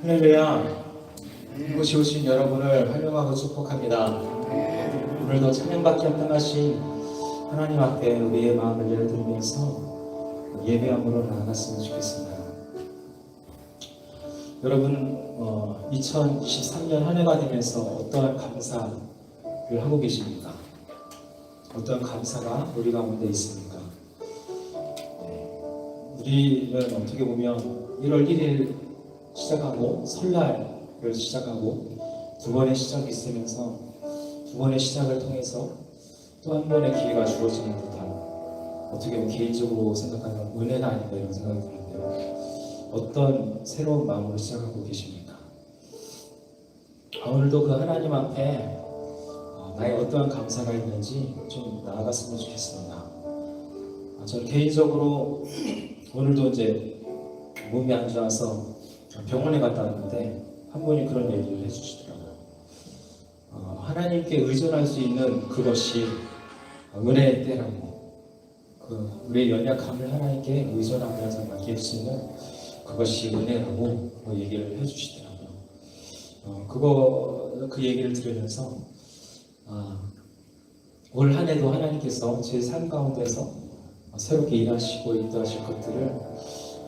할렐루야. 이곳에 오신 여러분을 환영하고 축복합니다. 오늘도 찬양받기 합당하신 하나님 앞에 우리의 마음을 열어드리면서 예배함으로 나아갔으면 좋겠습니다. 여러분 2023년 한 해가 되면서 어떠한 감사를 하고 계십니까? 어떠한 감사가 우리 가운데 있습니까? 우리는 어떻게 보면 1월 1일 시작하고 설날을 시작하고 두 번의 시작이 있으면서 두 번의 시작을 통해서 또 한 번의 기회가 주어지는 듯한, 어떻게 보면 개인적으로 생각하면 은혜가 아닌가 이런 생각이 드는데요. 어떤 새로운 마음으로 시작하고 계십니까? 오늘도 그 하나님 앞에 나의 어떠한 감사가 있는지 좀 나아갔으면 좋겠습니다. 저는 개인적으로 오늘도 이제 몸이 안 좋아서 병원에 갔다 왔는데 한 분이 그런 얘기를 해주시더라고요. 하나님께 의존할 수 있는 그것이 은혜의 때라고, 우리의 연약함을 하나님께 의존하면서 맡길 수 있는 그것이 은혜라고 얘기를 해주시더라고요. 그 얘기를 들으면서 올 한 해도 하나님께서 제 삶 가운데서 새롭게 일하시고 인도하실 것들을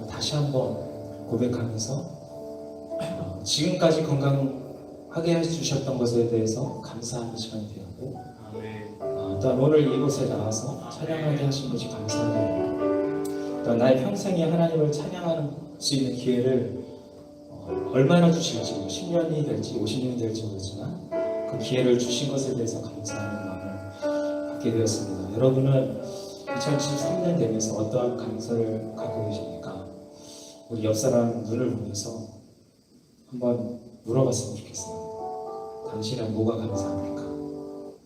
다시 한번 고백하면서 지금까지 건강하게 해주셨던 것에 대해서 감사하는 시간이 되었고, 또한 오늘 이곳에 나와서 찬양하게 하신 것이 감사합니다. 또한 나의 평생에 하나님을 찬양할 수 있는 기회를 얼마나 주실지, 10년이 될지 50년이 될지 모르지만 그 기회를 주신 것에 대해서 감사하는 마음을 갖게 되었습니다. 여러분은 2023년 되면서 어떠한 감사를 갖고 계십니까? 우리 옆 사람 눈을 보면서 한번 물어봤으면 좋겠어요. 당신은 뭐가 감사합니까?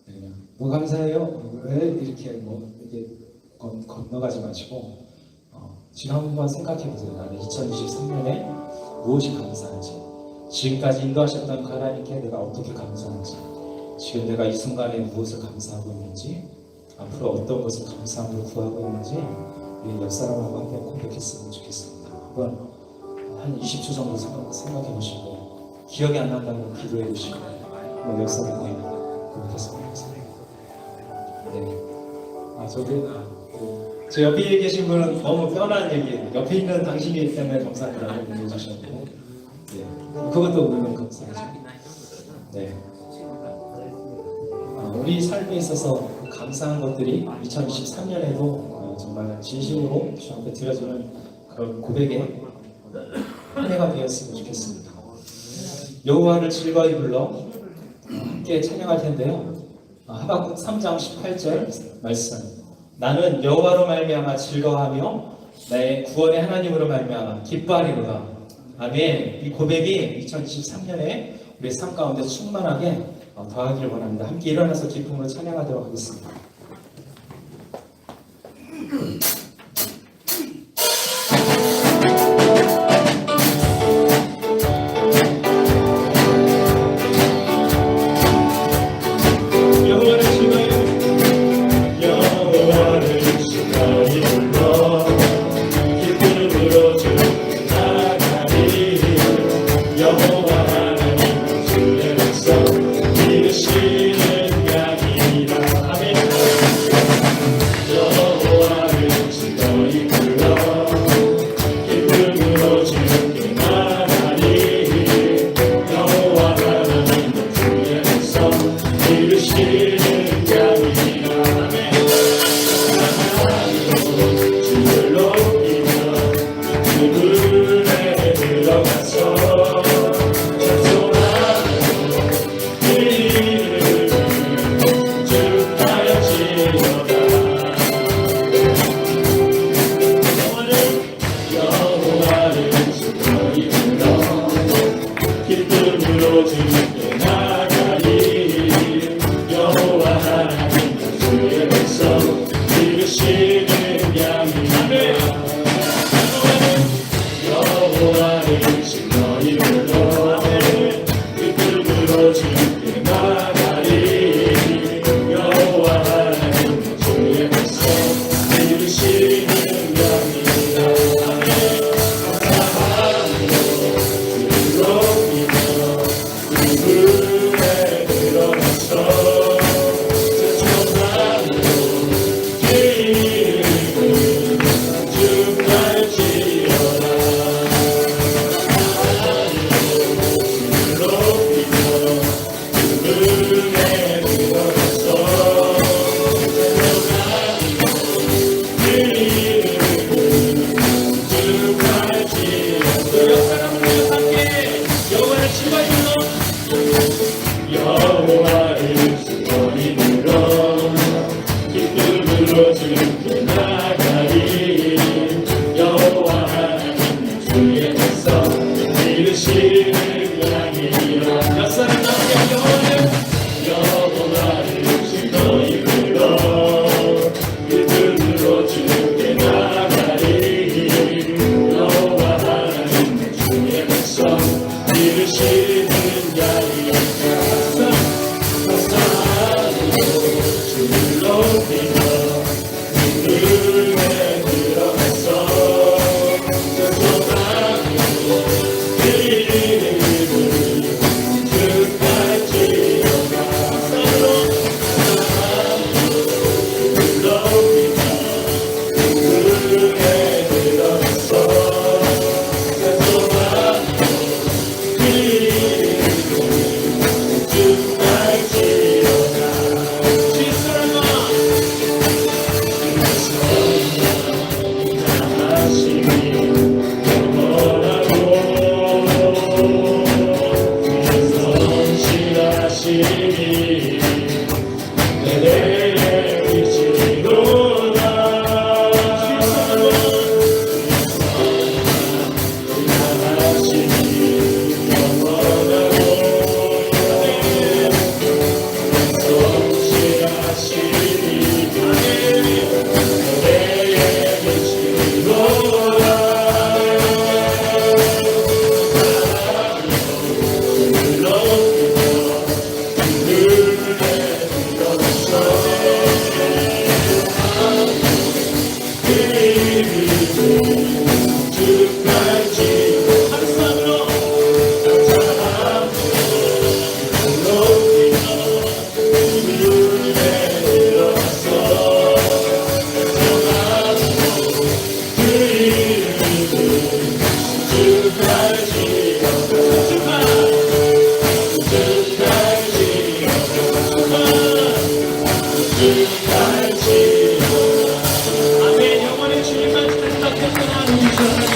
그냥 뭐 감사해요? 왜 이렇게 이렇게 건너가지 마시고 지금 한번 생각해 보세요. 나는 2023년에 무엇이 감사한지, 지금까지 인도하셨던 그 하나님께 내가 어떻게 감사한지, 지금 내가 이 순간에 무엇을 감사하고 있는지, 앞으로 어떤 것을 감사함으로 구하고 있는지 우리 옆 사람하고 한번 고백했으면 좋겠습니다. 한번 한 20초 정도 생각해 보시고, 기억이 안 난다면 기도해 보시고 옆 사람에게 고백했으면 좋겠습니다. 네. 제 옆에 계신 분은 너무 편한 얘기, 옆에 있는 당신이기 때문에 감사합니다라고 얘기해주셨고, 그것도 물론 감사하죠. 네. 우리 삶에 있어서 감사한 것들이 2023년에도 정말 진심으로 주 앞에 드려주는 그런 고백의 한 해가 되었으면 좋겠습니다. 여호와를 즐거이 불러 함께 찬양할 텐데요. 하박국 3장 18절 말씀. 나는 여호와로 말미암아 즐거워하며 나의 구원의 하나님으로 말미암아 기뻐하리로다. 아멘. 이 고백이 2023년에 우리 삶 가운데 충만하게 더하기를 원합니다. 함께 일어나서 기쁨으로 찬양하도록 하겠습니다. 여호와를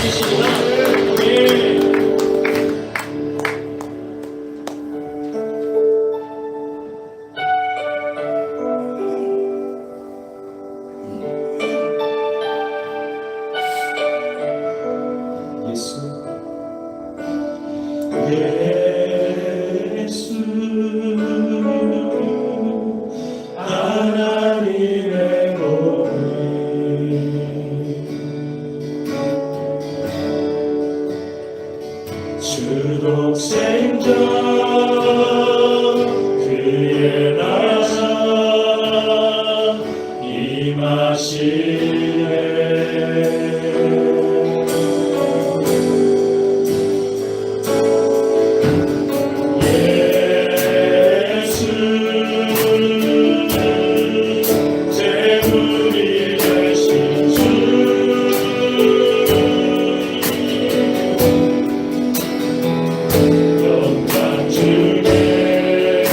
주시구나. 예. 예수 하나님의 몸이 주 독생자 그의 나사 임하시네. 영광 주게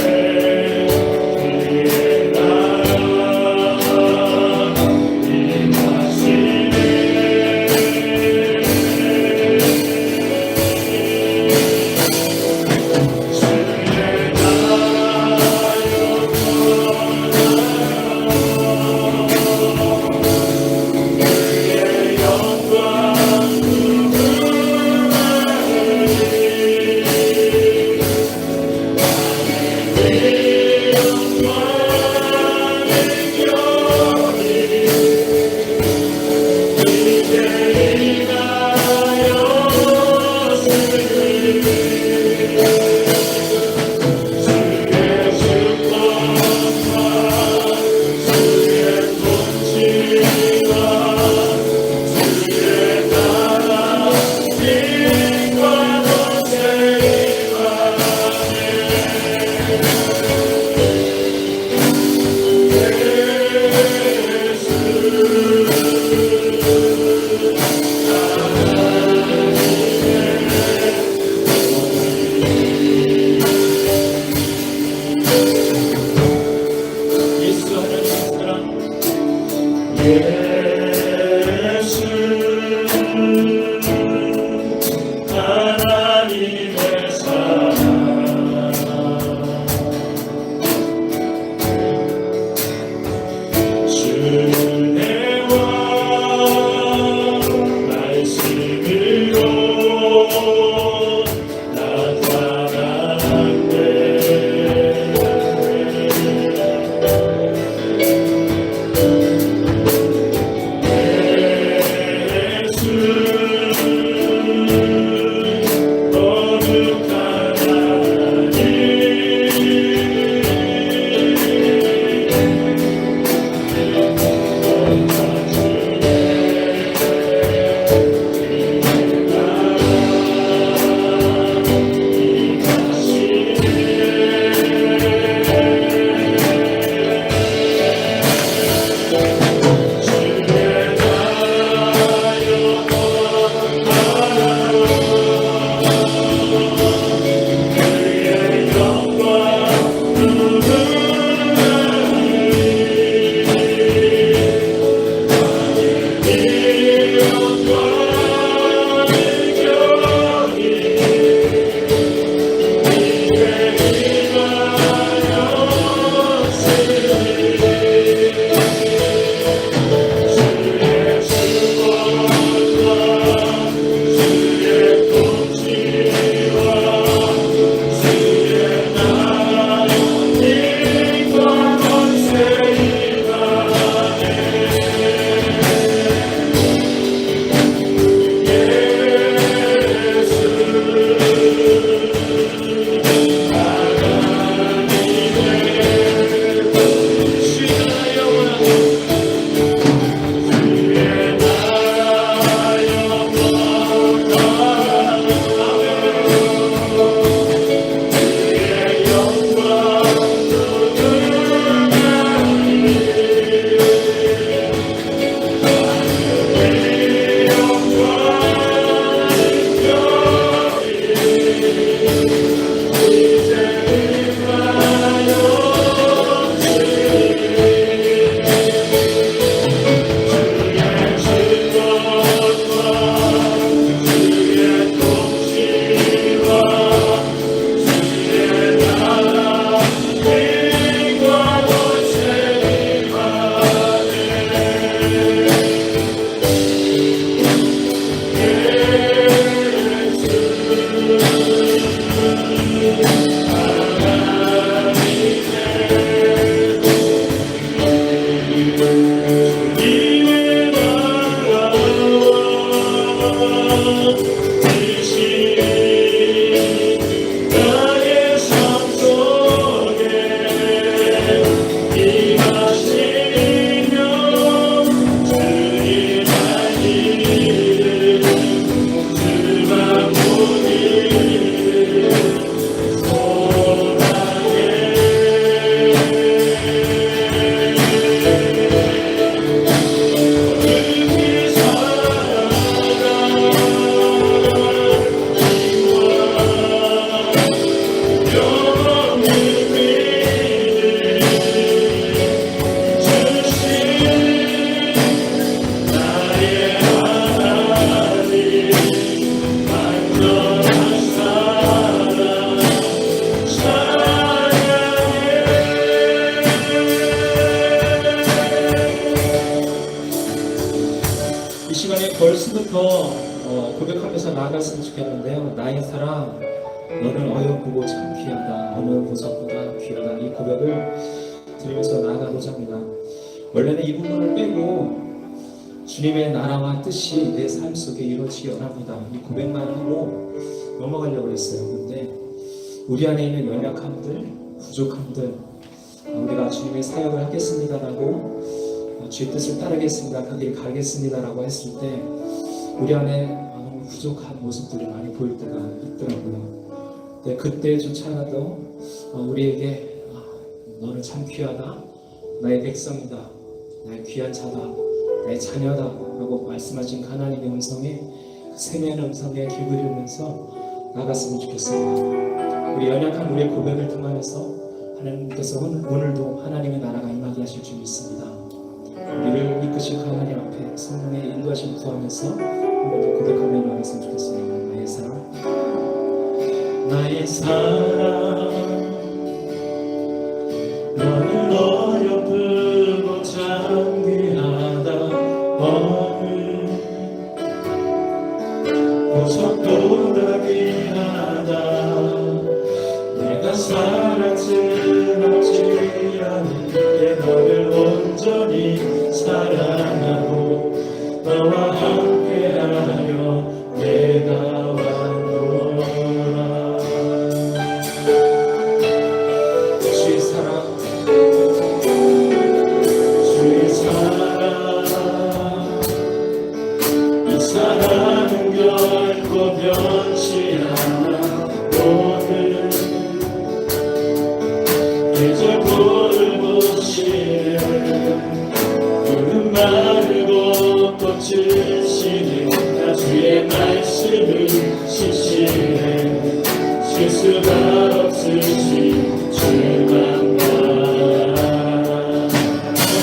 시부터 고백하면서 나아갔으면 좋겠는데요. 나의 사랑, 너는 어여쁘고 참 귀하다. 어느 보석보다 귀하다. 이 고백을 드리면서 나아가고자 합니다. 원래는 이 부분을 빼고 주님의 나라와 뜻이 내 삶 속에 이루어지기 원합니다. 이 고백만 하고 넘어가려고 했어요. 근데 우리 안에 있는 연약함들, 부족함들, 우리가 주님의 사역을 하겠습니다라고 주의 뜻을 따르겠습니다, 그 길 가겠습니다라고 했을 때 우리 안에 너무 부족한 모습들이 많이 보일 때가 있더라고요. 근데 그때조차라도 우리에게 너는 참 귀하다, 나의 백성이다, 나의 귀한 자다, 나의 자녀다 라고 말씀하신 하나님의 음성에, 그 세미한 음성에 귀 기울이면서 나갔으면 좋겠습니다. 우리 연약한 우리의 고백을 통하여서 하나님께서 오늘도 하나님의 나라가 임하게 하실 줄 믿습니다. 우리를 이끄신 하나님 앞에 성령의 인도하심 구하면서 오늘도 고백하며 나갔으면 좋겠습니다. 나의 사랑, 나의 사랑, 너는 어여쁘고 참 귀하다. 어느 보석보다 귀하다. 내가 사랑스럽지 않은데 너를 온전히 사랑하고 너와 함께하여 내가 왔노라. 주의 사랑, 주의 사랑, 이 사랑은 결코 변치 않아. 오늘 계절을 보시네. 푸른 마르고 꽃을 시네. 나 주의 말씀을 시시네. 실수가 없으신 주만 봐.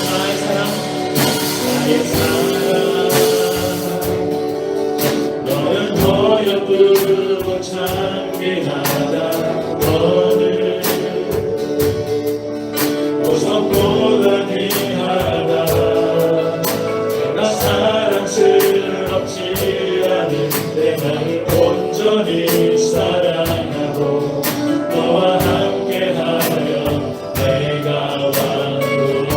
나의 사랑, 나의 사랑, 너는 어여쁘고 참 귀하다. 너는 보석보다 귀하다. 내가 사랑스럽지 않은데 나를 온전히 사랑하고 너와 함께하여 내가 왔노라.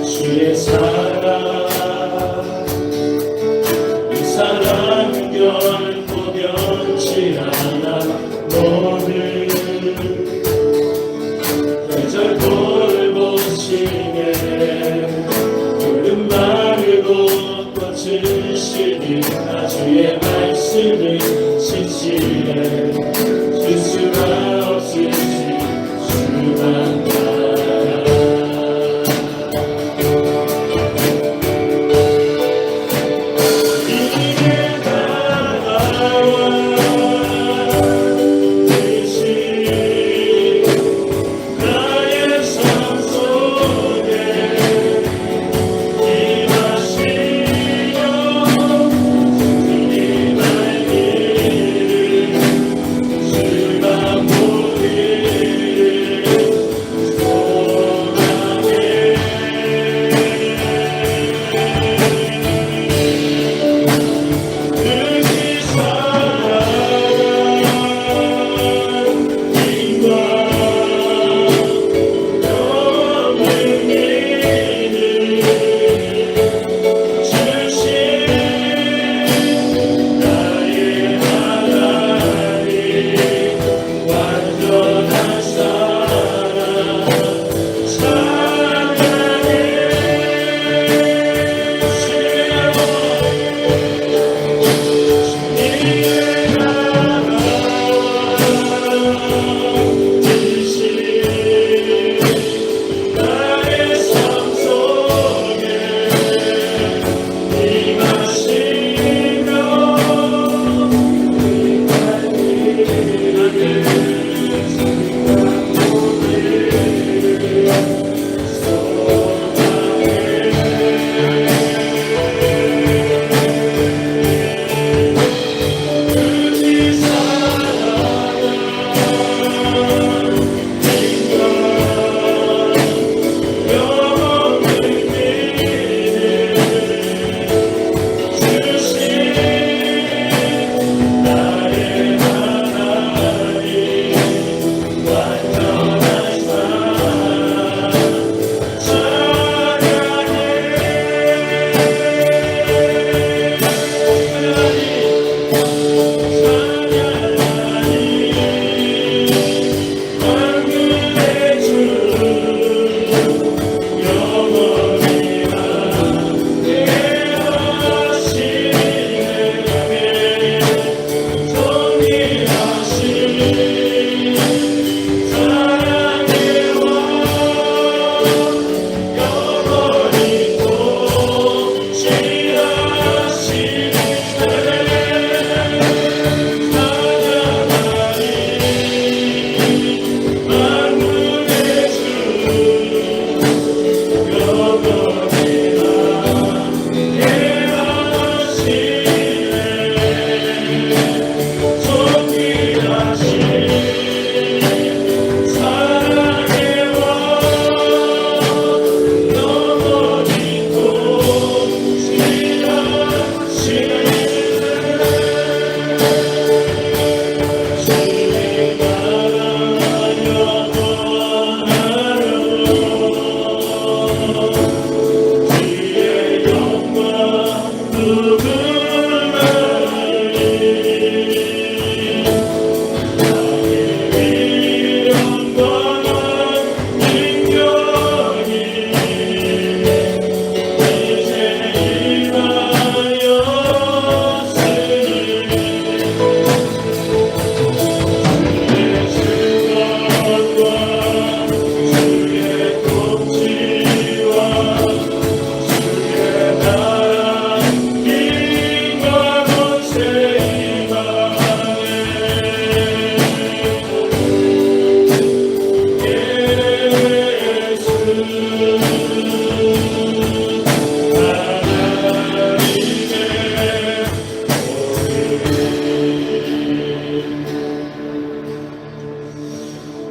주의 사랑, 이 사랑은 결코 변치 않아. 너를 계절 보시네. 푸른 마르고 꽃을 시니. 나 주의 말씀을 신시네. 실수가 없으신 주만 봐. 이게 다가와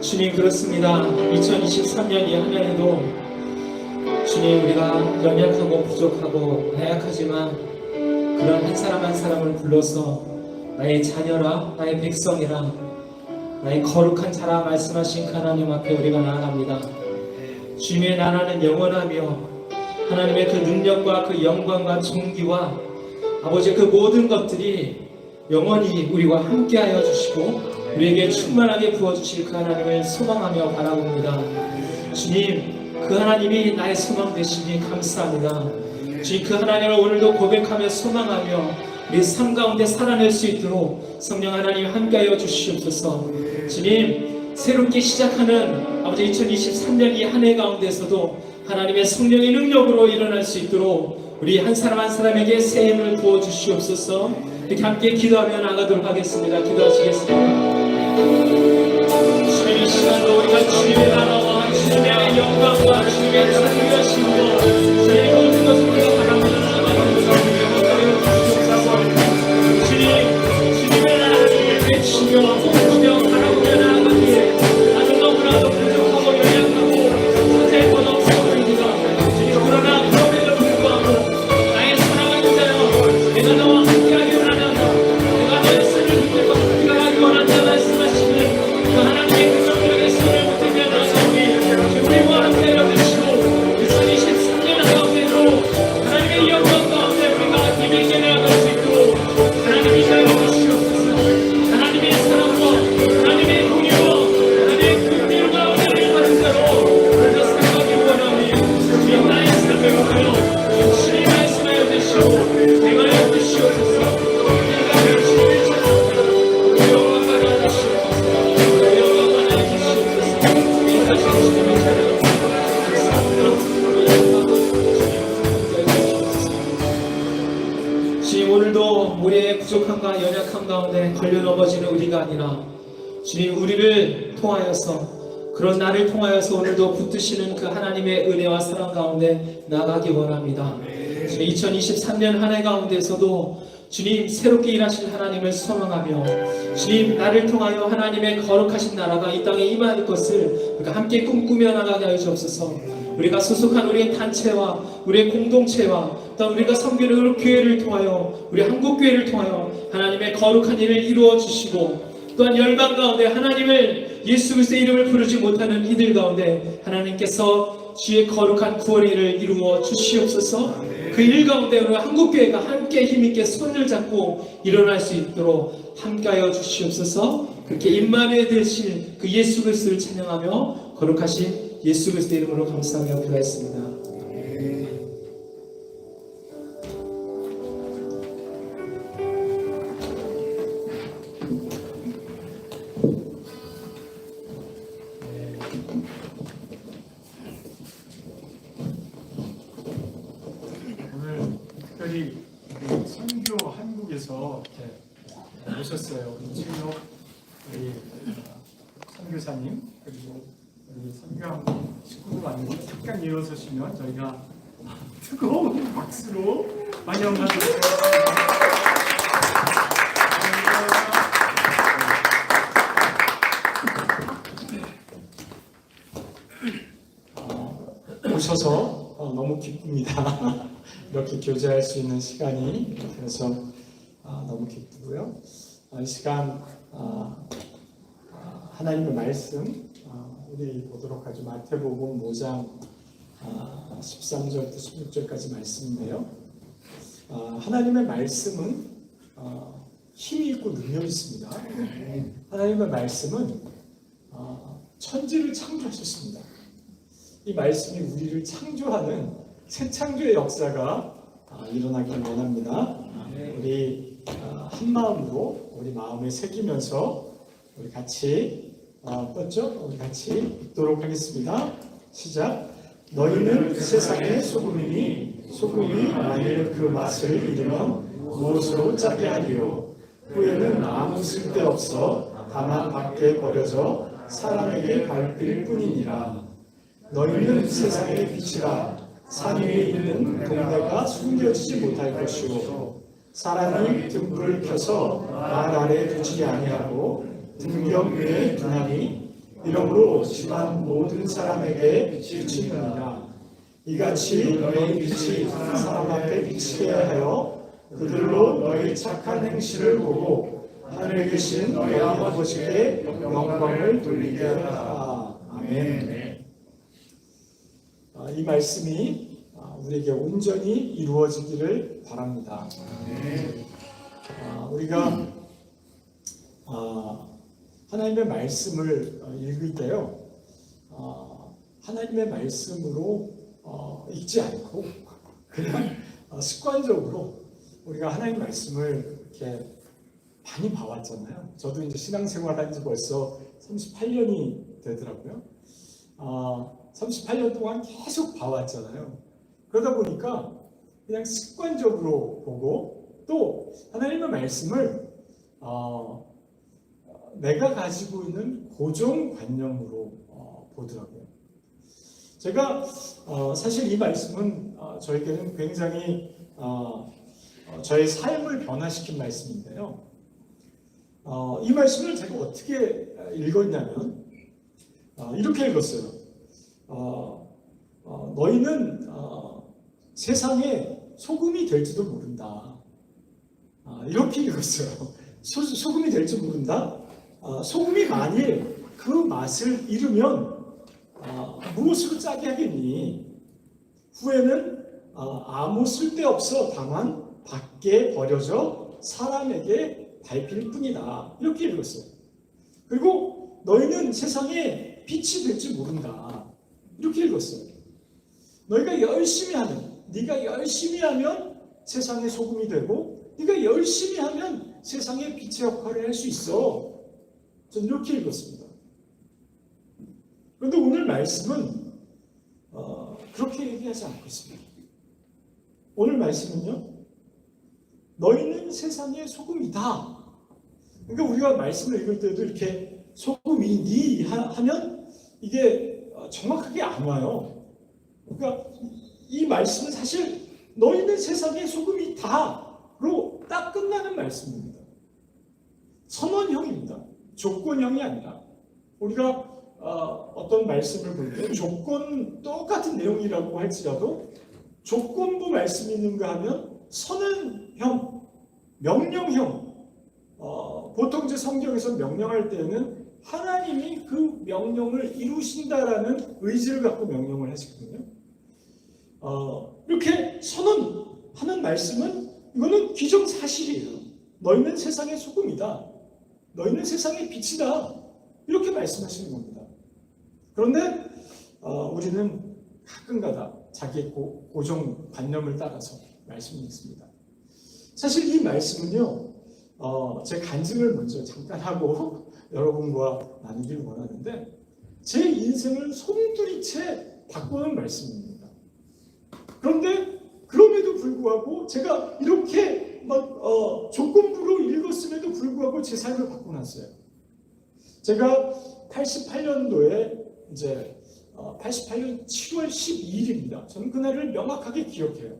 주님, 그렇습니다. 2023년 이 한 해에도 주님, 우리가 연약하고 부족하고 나약하지만 그런 한 사람 한 사람을 불러서 나의 자녀라, 나의 백성이라, 나의 거룩한 자라 말씀하신 그 하나님 앞에 우리가 나아갑니다. 주님의 나라는 영원하며 하나님의 그 능력과 그 영광과 존귀와 아버지의 그 모든 것들이 영원히 우리와 함께하여 주시고 우리에게 충만하게 부어주실 그 하나님을 소망하며 바라봅니다. 주님, 그 하나님이 나의 소망 되시니 감사합니다. 주님, 그 하나님을 오늘도 고백하며 소망하며 우리 삶 가운데 살아낼 수 있도록 성령 하나님 함께하여 주시옵소서. 주님, 새롭게 시작하는 아버지 2023년 이 한 해 가운데서도 하나님의 성령의 능력으로 일어날 수 있도록 우리 한 사람 한 사람에게 새 힘을 부어 주시옵소서. 이렇게 함께 기도하며 나가도록 하겠습니다. 기도하시겠습니다. 주님, 이 시간도 우리가 주님의 나라와 주님의 영광과 주님의 자유하심으로 주님의 모든 것을 우리가 바라보는 주님, 주님의 나라를 외치며 꿈꾸며 바라보며 나아가기에 나는 너무나도 부족하고 연약하고 자세히 것 없어 보입니다. 주님, 그러나 그럼에도 불구하고 나의 사랑하는 자여, 내가 너와 함께하기 원하나다. 내가 너의 손을 붙들고 함께하기 원한다 말씀하시는 그 하나님의 그 성령의 손을 붙들며 나아가기 우리와 함께하여 주시고 2023년 가운데로 하나님의 영광 가운데 우리가 힘있게 나아갈 수 있도록 하나님이 인도하여 주시옵소서. 하나님의 사랑과 하나님의 공유와 하나님의 긍휼 가운데 받은 자로 우리가 살아가기 원하오니 주님, 나의 삶을 위하여 주님이 말씀하여 주시고 내가 주시옵소서. 내가 열심히 찾아오며 우리 영광 받아 주시옵소서. 우리 영광 받아 주시옵소서. 우리가 주님을 찾아옵니다. 주님, 오늘도 우리의 부족함과 연약함 가운데 걸려 넘어지는 우리가 아니라 주님, 우리를 통하여서 그런 나를 통하여서 오늘도 붙드시는 그 하나님의 은혜와 사랑 가운데 나가기 원합니다. 주님, 2023년 한 해 가운데서도 주님, 새롭게 일하실 하나님을 소망하며 주님, 나를 통하여 하나님의 거룩하신 나라가 이 땅에 임할 것을 우리가 함께 꿈꾸며 나가게 하여 주옵소서. 우리가 소속한 우리의 단체와 우리의 공동체와 또 우리가 섬기는 교회를 통하여 우리 한국교회를 통하여 하나님의 거룩한 일을 이루어 주시고 또한 열방 가운데 하나님을 예수 그리스도의 이름을 부르지 못하는 이들 가운데 하나님께서 주의 거룩한 구원의 일을 이루어 주시옵소서. 그 일 가운데 우리 한국교회가 함께 힘있게 손을 잡고 일어날 수 있도록 함께하여 주시옵소서. 그렇게 임마누엘 되실 그 예수 그리스도를 찬양하며 거룩하신 예수 그리스도의 이름으로 감사하며 기도했습니다. 오늘 특별히 우리 선교 한국에서 이렇게 오셨어요. 우리 최혁 우리 선교사님 그리고 우리 선교한국 식구들 왔는데 잠깐 일어서시면 저희가 뜨거운 박수로 환영하도록 하겠습니다. 오셔서 너무 기쁩니다. 이렇게 교제할 수 있는 시간이 그래서 너무 기쁘고요. 이 시간 하나님의 말씀 우리 보도록 하죠. 마태복음 5장 13절부터 16절까지 말씀인데요. 하나님의 말씀은 힘이 있고 능력이 있습니다. 하나님의 말씀은 천지를 창조하셨습니다. 이 말씀이 우리를 창조하는 새 창조의 역사가 일어나기를 원합니다. 우리 한 마음으로 우리 마음에 새기면서 우리 같이 떴죠? 우리 같이 읽도록 하겠습니다. 시작. 너희는 세상의 소금이니 소금이 만일 그 맛을 잃으면 무엇으로 짜게 하리요? 후에는 아무 쓸데없어 다만 밖에 버려져 사람에게 밟힐 뿐이니라. 너희는 세상의 빛이라. 산 위에 있는 동네가 숨겨지지 못할 것이요 사람이 등불을 켜서 날 아래 두지 아니하고 등경 위에 두나니 이러므로 집안 모든 사람에게 비추느니라. 이같이 너희 빛이 사람 앞에 비치게 하여 그들로 너희 착한 행실을 보고 하늘에 계신 너희 아버지께 영광을 돌리게 하라. 아멘. 이 말씀이 우리에게 온전히 이루어지기를 바랍니다. 우리가 하나님의 말씀을 읽을 때요, 하나님의 말씀으로 읽지 않고 그냥 습관적으로 우리가 하나님의 말씀을 이렇게 많이 봐왔잖아요. 저도 이제 신앙생활 한 지 벌써 38년이 되더라고요. 38년 동안 계속 봐왔잖아요. 그러다 보니까 그냥 습관적으로 보고 또 하나님의 말씀을 내가 가지고 있는 고정관념으로 보더라고요. 제가 사실 이 말씀은 저에게는 굉장히 저의 삶을 변화시킨 말씀인데요. 이 말씀을 제가 어떻게 읽었냐면 이렇게 읽었어요. 너희는 세상에 소금이 될지도 모른다. 이렇게 읽었어요. 소금이 될지 모른다. 소금이 만일 그 맛을 잃으면 무엇으로 짜게 하겠니? 후에는 아무 쓸데없어 다만 밖에 버려져 사람에게 밟힐 뿐이다. 이렇게 읽었어요. 그리고 너희는 세상에 빛이 될지 모른다. 이렇게 읽었어요. 너희가 열심히 하면, 네가 열심히 하면 세상의 소금이 되고 네가 열심히 하면 세상의 빛의 역할을 할 수 있어. 저는 이렇게 읽었습니다. 그런데 오늘 말씀은 그렇게 얘기하지 않고 있습니다. 오늘 말씀은요, 너희는 세상의 소금이다. 그러니까 우리가 말씀을 읽을 때도 이렇게 소금이니 하면 이게 정확하게 안 와요. 그러니까 이 말씀은 사실 너희는 세상의 소금이다로 딱 끝나는 말씀입니다. 선언형입니다. 조건형이 아니라. 우리가 어떤 말씀을 볼 때 조건 똑같은 내용이라고 할지라도 조건부 말씀이 있는가 하면 선언형, 명령형. 보통 이제 성경에서 명령할 때는 하나님이 그 명령을 이루신다라는 의지를 갖고 명령을 하시거든요. 이렇게 선언하는 말씀은 이거는 기정사실이에요. 너희는 세상의 소금이다. 너희는 세상의 빛이다. 이렇게 말씀하시는 겁니다. 그런데 우리는 가끔가다 자기의 고정관념을 따라서 말씀을 읽습니다. 사실 이 말씀은요, 제 간증을 먼저 잠깐 하고 여러분과 나누기를 원하는데 제 인생을 송두리째 바꾸는 말씀입니다. 그런데 그럼에도 불구하고 제가 이렇게 조건부로 읽었음에도 불구하고 제 삶을 바꿔놨어요. 제가 88년도에 이제 88년 7월 12일입니다. 저는 그날을 명확하게 기억해요.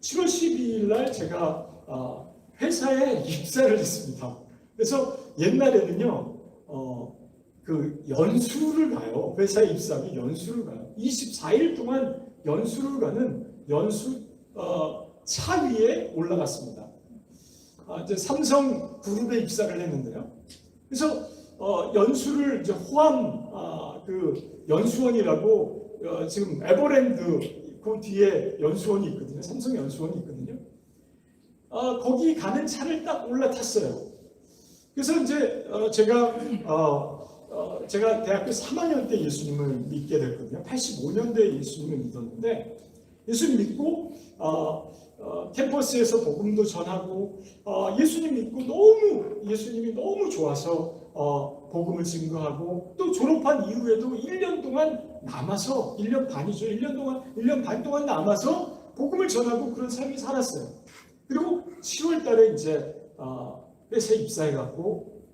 7월 12일 날 제가 회사에 입사를 했습니다. 그래서 옛날에는요, 그 연수를 가요. 회사에 입사하면 연수를 가요. 24일 동안 연수를 가는 연수 차 위에 올라갔습니다. 이제 삼성 그룹에 입사를 했는데요. 그래서 연수를 이제 호암 그 연수원이라고 지금 에버랜드 그 뒤에 연수원이 있거든요. 삼성 연수원이 있거든요. 거기 가는 차를 딱 올라탔어요. 그래서 이제 제가 대학교 3학년 때 예수님을 믿게 됐거든요. 85년도에 예수님을 믿었는데 예수님 믿고 캠퍼스에서 복음도 전하고 예수님 믿고 예수님이 너무 좋아서 복음을 증거하고 또 졸업한 이후에도 1년 동안 남아서 1년 반이죠. 1년 반 동안 남아서 복음을 전하고 그런 삶이 살았어요. 그리고 10월 달에 이제 회사에 입사해갖고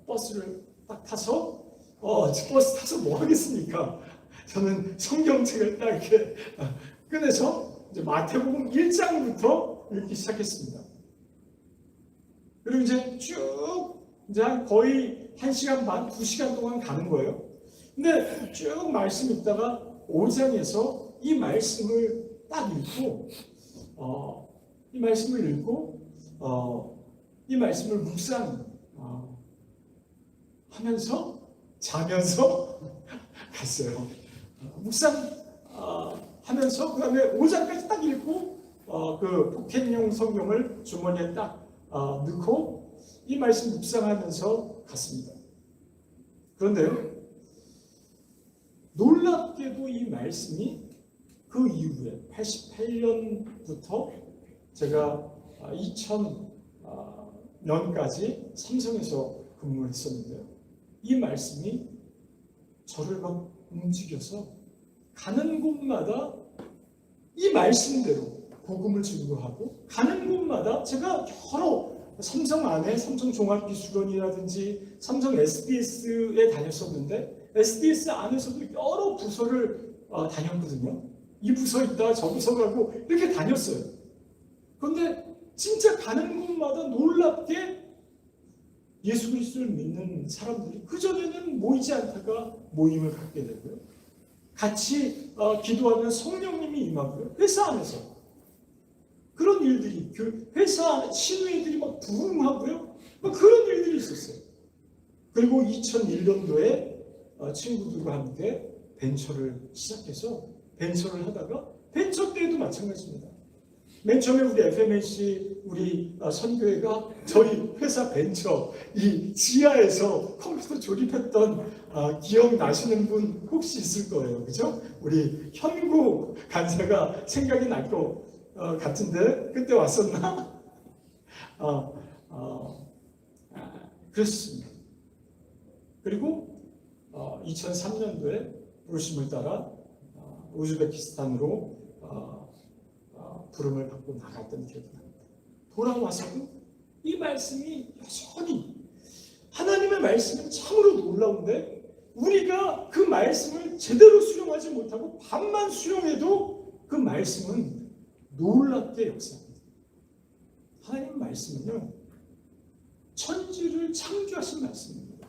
버스를 딱 타서 버스 타서 뭐 하겠습니까? 저는 성경책을 딱 이렇게 꺼내서 이제 마태복음 1장부터 읽기 시작했습니다. 그리고 이제 쭉 이제 거의 1시간 반, 2시간 동안 가는 거예요. 근데 쭉 말씀 읽다가 5장에서 이 말씀을 딱 읽고 이 말씀을 묵상하면서 자면서 갔어요. 묵상하면서 그다음에 5장까지 딱 읽고 그 포켓용 성경을 주머니에 딱 넣고 이 말씀 묵상하면서 갔습니다. 그런데요, 놀랍게도 이 말씀이 그 이후에 88년부터 제가 2000년까지 삼성에서 근무를 했었는데요. 이 말씀이 저를 막 움직여서 가는 곳마다 이 말씀대로 복음을 증거하고 가는 곳마다 제가 여러 삼성 안에 삼성 종합기술원이라든지 삼성 SDS에 다녔었는데 SDS 안에서도 여러 부서를 다녔거든요. 이 부서 있다 저 부서 가고 이렇게 다녔어요. 그런데 진짜 가는 곳마다 놀랍게 예수 그리스도를 믿는 사람들이 그전에는 모이지 않다가 모임을 갖게 되고요. 같이 기도하면 성령님이 임하고요. 회사 안에서 그런 일들이 회사 신우이들이 막 부흥하고요. 막 그런 일들이 있었어요. 그리고 2001년도에 친구들과 함께 벤처를 시작해서 벤처를 하다가 벤처 때도 마찬가지입니다. 맨 처음에 우리 FMNC 우리 선교회가 저희 회사 벤처 이 지하에서 컴퓨터 조립했던 기억나시는 분 혹시 있을 거예요. 그죠? 우리 현구 간사가 생각이 날 것 같은데 그때 왔었나? 그랬습니다. 그리고 2003년도에 부르심을 따라 우즈베키스탄으로 부름을 받고 나갔던 기억이 납니다. 돌아와서도 이 말씀이 여전히 하나님의 말씀은 참으로 놀라운데 우리가 그 말씀을 제대로 수용하지 못하고 반만 수용해도 그 말씀은 놀랍게 역사합니다. 하나님의 말씀은요, 천지를 창조하신 말씀입니다.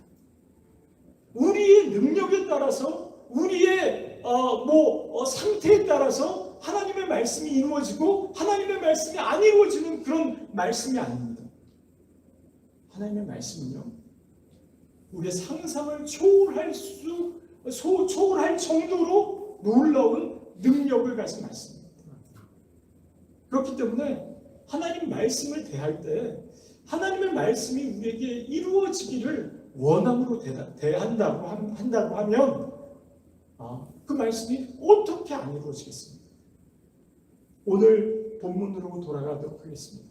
우리의 능력에 따라서 우리의 상태에 따라서 하나님의 말씀이 이루어지고 하나님의 말씀이 안 이루어지는 그런 말씀이 아닙니다. 하나님의 말씀은요, 우리의 상상을 초월할 정도로 놀라운 능력을 가진 말씀입니다. 그렇기 때문에 하나님 말씀을 대할 때 하나님의 말씀이 우리에게 이루어지기를 원함으로 대한다고 하면 그 말씀이 어떻게 안 이루어지겠습니까? 오늘 본문으로 돌아가도록 하겠습니다.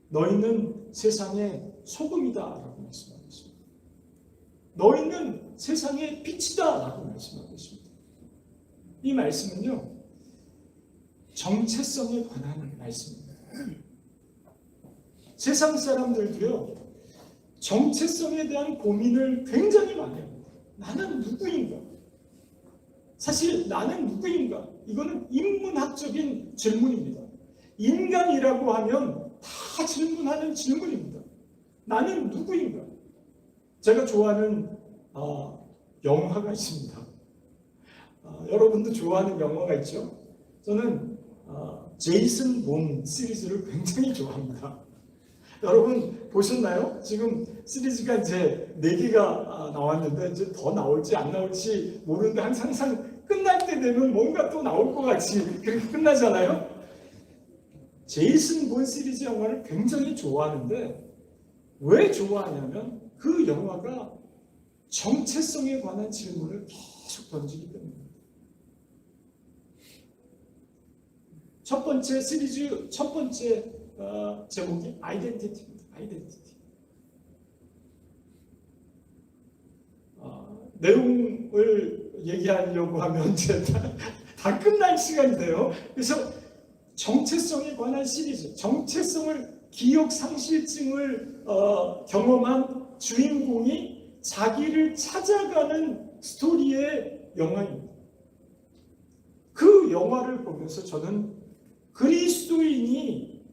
너희는 세상의 소금이다 라고 말씀하고 있습니다. 너희는 세상의 빛이다 라고 말씀하고 있습니다. 이 말씀은요, 정체성에 관한 말씀입니다. 세상 사람들도요, 정체성에 대한 고민을 굉장히 많이 합니다. 나는 누구인가? 사실 나는 누구인가? 이거는 인문학적인 질문입니다. 인간이라고 하면 다 질문하는 질문입니다. 나는 누구인가? 제가 좋아하는 영화가 있습니다. 여러분도 좋아하는 영화가 있죠? 저는 제이슨 본 시리즈를 굉장히 좋아합니다. 여러분 보셨나요? 지금 시리즈가 이제 4개가 나왔는데 이제 더 나올지 안 나올지 모르는데 항상 끝날 때 되면 뭔가 또 나올 것 같이 그렇게 끝나잖아요. 제이슨 본 시리즈 영화를 굉장히 좋아하는데 왜 좋아하냐면 그 영화가 정체성에 관한 질문을 계속 던지기 때문입니다. 첫 번째 시리즈 첫 번째 제목이 아이덴티티입니다. 아이덴티티. 내용을 얘기하려고 하면 이제 다 끝날 시간이 돼요. 그래서 정체성에 관한 시리즈, 정체성을 기억 상실증을 경험한 주인공이 자기를 찾아가는 스토리의 영화입니다. 그 영화를 보면서 저는 그리스도인이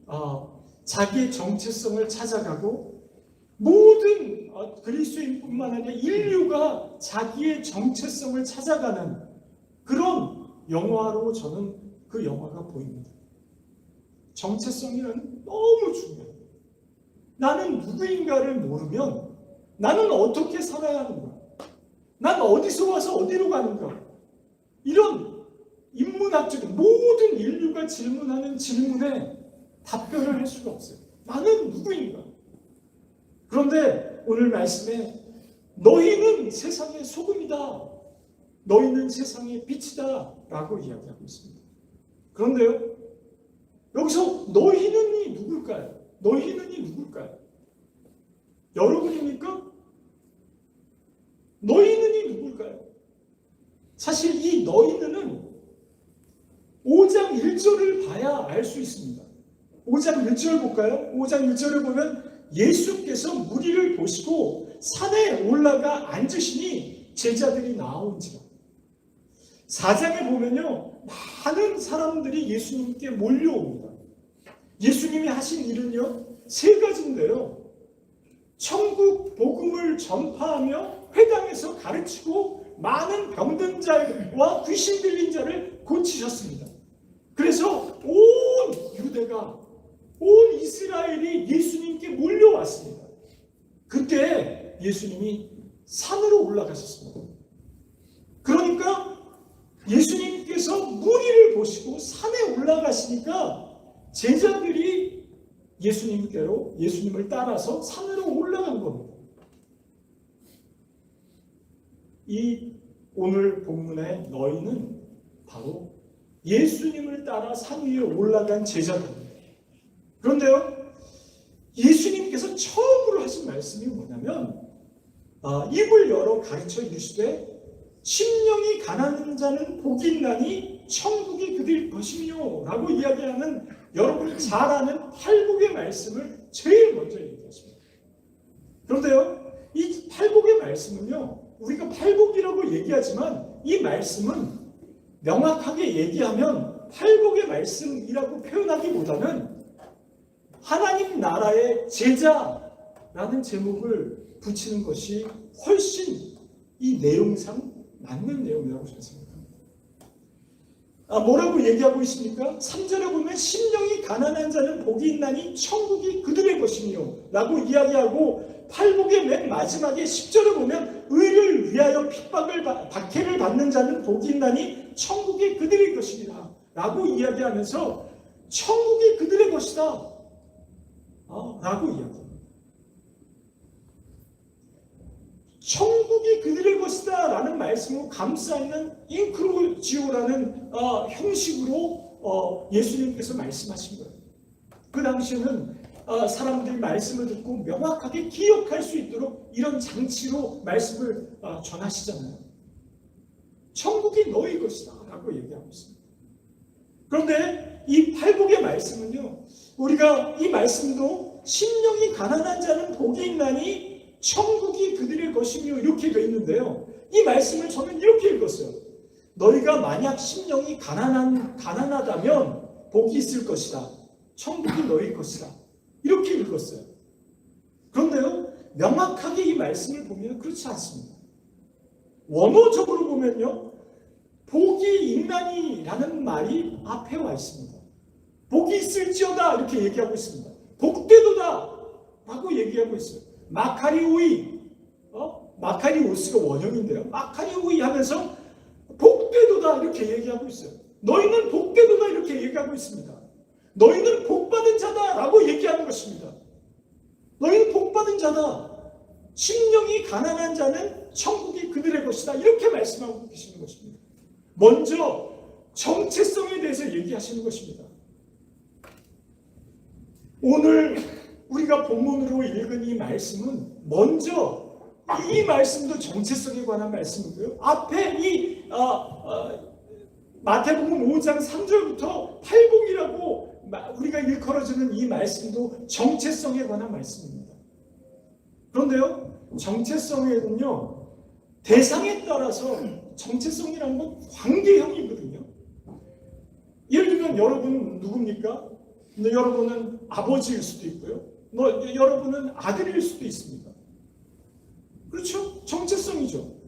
자기의 정체성을 찾아가고 모든 그리스도인뿐만 아니라 인류가 자기의 정체성을 찾아가는 그런 영화로 저는 그 영화가 보입니다. 정체성이란 너무 중요해요. 나는 누구인가를 모르면 나는 어떻게 살아야 하는가? 난 어디서 와서 어디로 가는가? 이런 인문학적인 모든 인류가 질문하는 질문에 답변을 할 수가 없어요. 나는 누구인가? 그런데 오늘 말씀에 너희는 세상의 소금이다. 너희는 세상의 빛이다. 라고 이야기하고 있습니다. 그런데요, 여기서 너희는이 누굴까요? 너희는이 누굴까요? 여러분입니까? 너희는이 누굴까요? 사실 이 너희는은 5장 1절을 봐야 알 수 있습니다. 5장 1절 볼까요? 5장 1절을 보면 예수께서 무리를 보시고 산에 올라가 앉으시니 제자들이 나아온지라. 4장에 보면요, 많은 사람들이 예수님께 몰려옵니다. 예수님이 하신 일은요 3가지인데요. 천국 복음을 전파하며 회당에서 가르치고 많은 병든 자와 귀신 들린 자를 고치셨습니다. 그래서 온 유대가, 온 이스라엘이 예수님께 몰려왔습니다. 그때 예수님이 산으로 올라가셨습니다. 그러니까 예수님께서 무리를 보시고 산에 올라가시니까 제자들이 예수님을 따라서 산으로 올라간 겁니다. 이 오늘 본문의 너희는 바로 예수님을 따라 산 위에 올라간 제자들입니다. 그런데요, 예수님께서 처음으로 하신 말씀이 뭐냐면 입을 열어 가르쳐 이르시되 심령이 가난한 자는 복이 있나니 천국이 그들 것이며 라고 이야기하는 여러분이 잘 아는 팔복의 말씀을 제일 먼저 얘기하십니다. 그런데요, 이 팔복의 말씀은요, 우리가 팔복이라고 얘기하지만 이 말씀은 명확하게 얘기하면 팔복의 말씀이라고 표현하기보다는 하나님 나라의 제자라는 제목을 붙이는 것이 훨씬 이 내용상 맞는 내용이라고 저는 생각합니다. 뭐라고 얘기하고 있습니까? 3절에 보면 심령이 가난한 자는 복이 있나니 천국이 그들의 것이며 라고 이야기하고, 팔복의 맨 마지막에 10절에 보면 의를 위하여 박해를 받는 자는 복이 있나니 천국이 그들의 것이니라 라고 이야기하면서 천국이 그들의 것이다 라고 이야기합니다. 천국이 그들의 것이다 라는 말씀으로 감싸있는 인크루지오라는 형식으로 예수님께서 말씀하신 거예요. 그 당시에는 사람들이 말씀을 듣고 명확하게 기억할 수 있도록 이런 장치로 말씀을 전하시잖아요. 천국이 너희 것이다 라고 얘기하고 있습니다. 그런데 이 팔복의 말씀은요, 우리가 이 말씀도 심령이 가난한 자는 복이 있나니 천국이 그들의 것이며 이렇게 되어 있는데요. 이 말씀을 저는 이렇게 읽었어요. 너희가 만약 심령이 가난하다면 복이 있을 것이다. 천국이 너희 것이다. 이렇게 읽었어요. 그런데요, 명확하게 이 말씀을 보면 그렇지 않습니다. 원어적으로 보면요, 복이 있나니라는 말이 앞에 와 있습니다. 복이 있을지어다 이렇게 얘기하고 있습니다. 복되도다 라고 얘기하고 있어요. 마카리오이, 마카리오스가 원형인데요. 마카리오이 하면서 복되도다 이렇게 얘기하고 있어요. 너희는 복되도다 이렇게 얘기하고 있습니다. 너희는 복받은 자다라고 얘기하는 것입니다. 너희는 복받은 자다. 심령이 가난한 자는 천국이 그들의 것이다. 이렇게 말씀하고 계시는 것입니다. 먼저 정체성에 대해서 얘기하시는 것입니다. 오늘 우리가 본문으로 읽은 이 말씀은 먼저 이 말씀도 정체성에 관한 말씀이고요. 앞에 이 마태복음 5장 3절부터 팔복이라고 우리가 일컬어지는 이 말씀도 정체성에 관한 말씀입니다. 그런데요, 정체성에는요, 대상에 따라서 정체성이라는 건 관계형이거든요. 예를 들면 여러분 누굽니까? 여러분은 아버지일 수도 있고요. 여러분은 아들일 수도 있습니다. 그렇죠? 정체성이죠.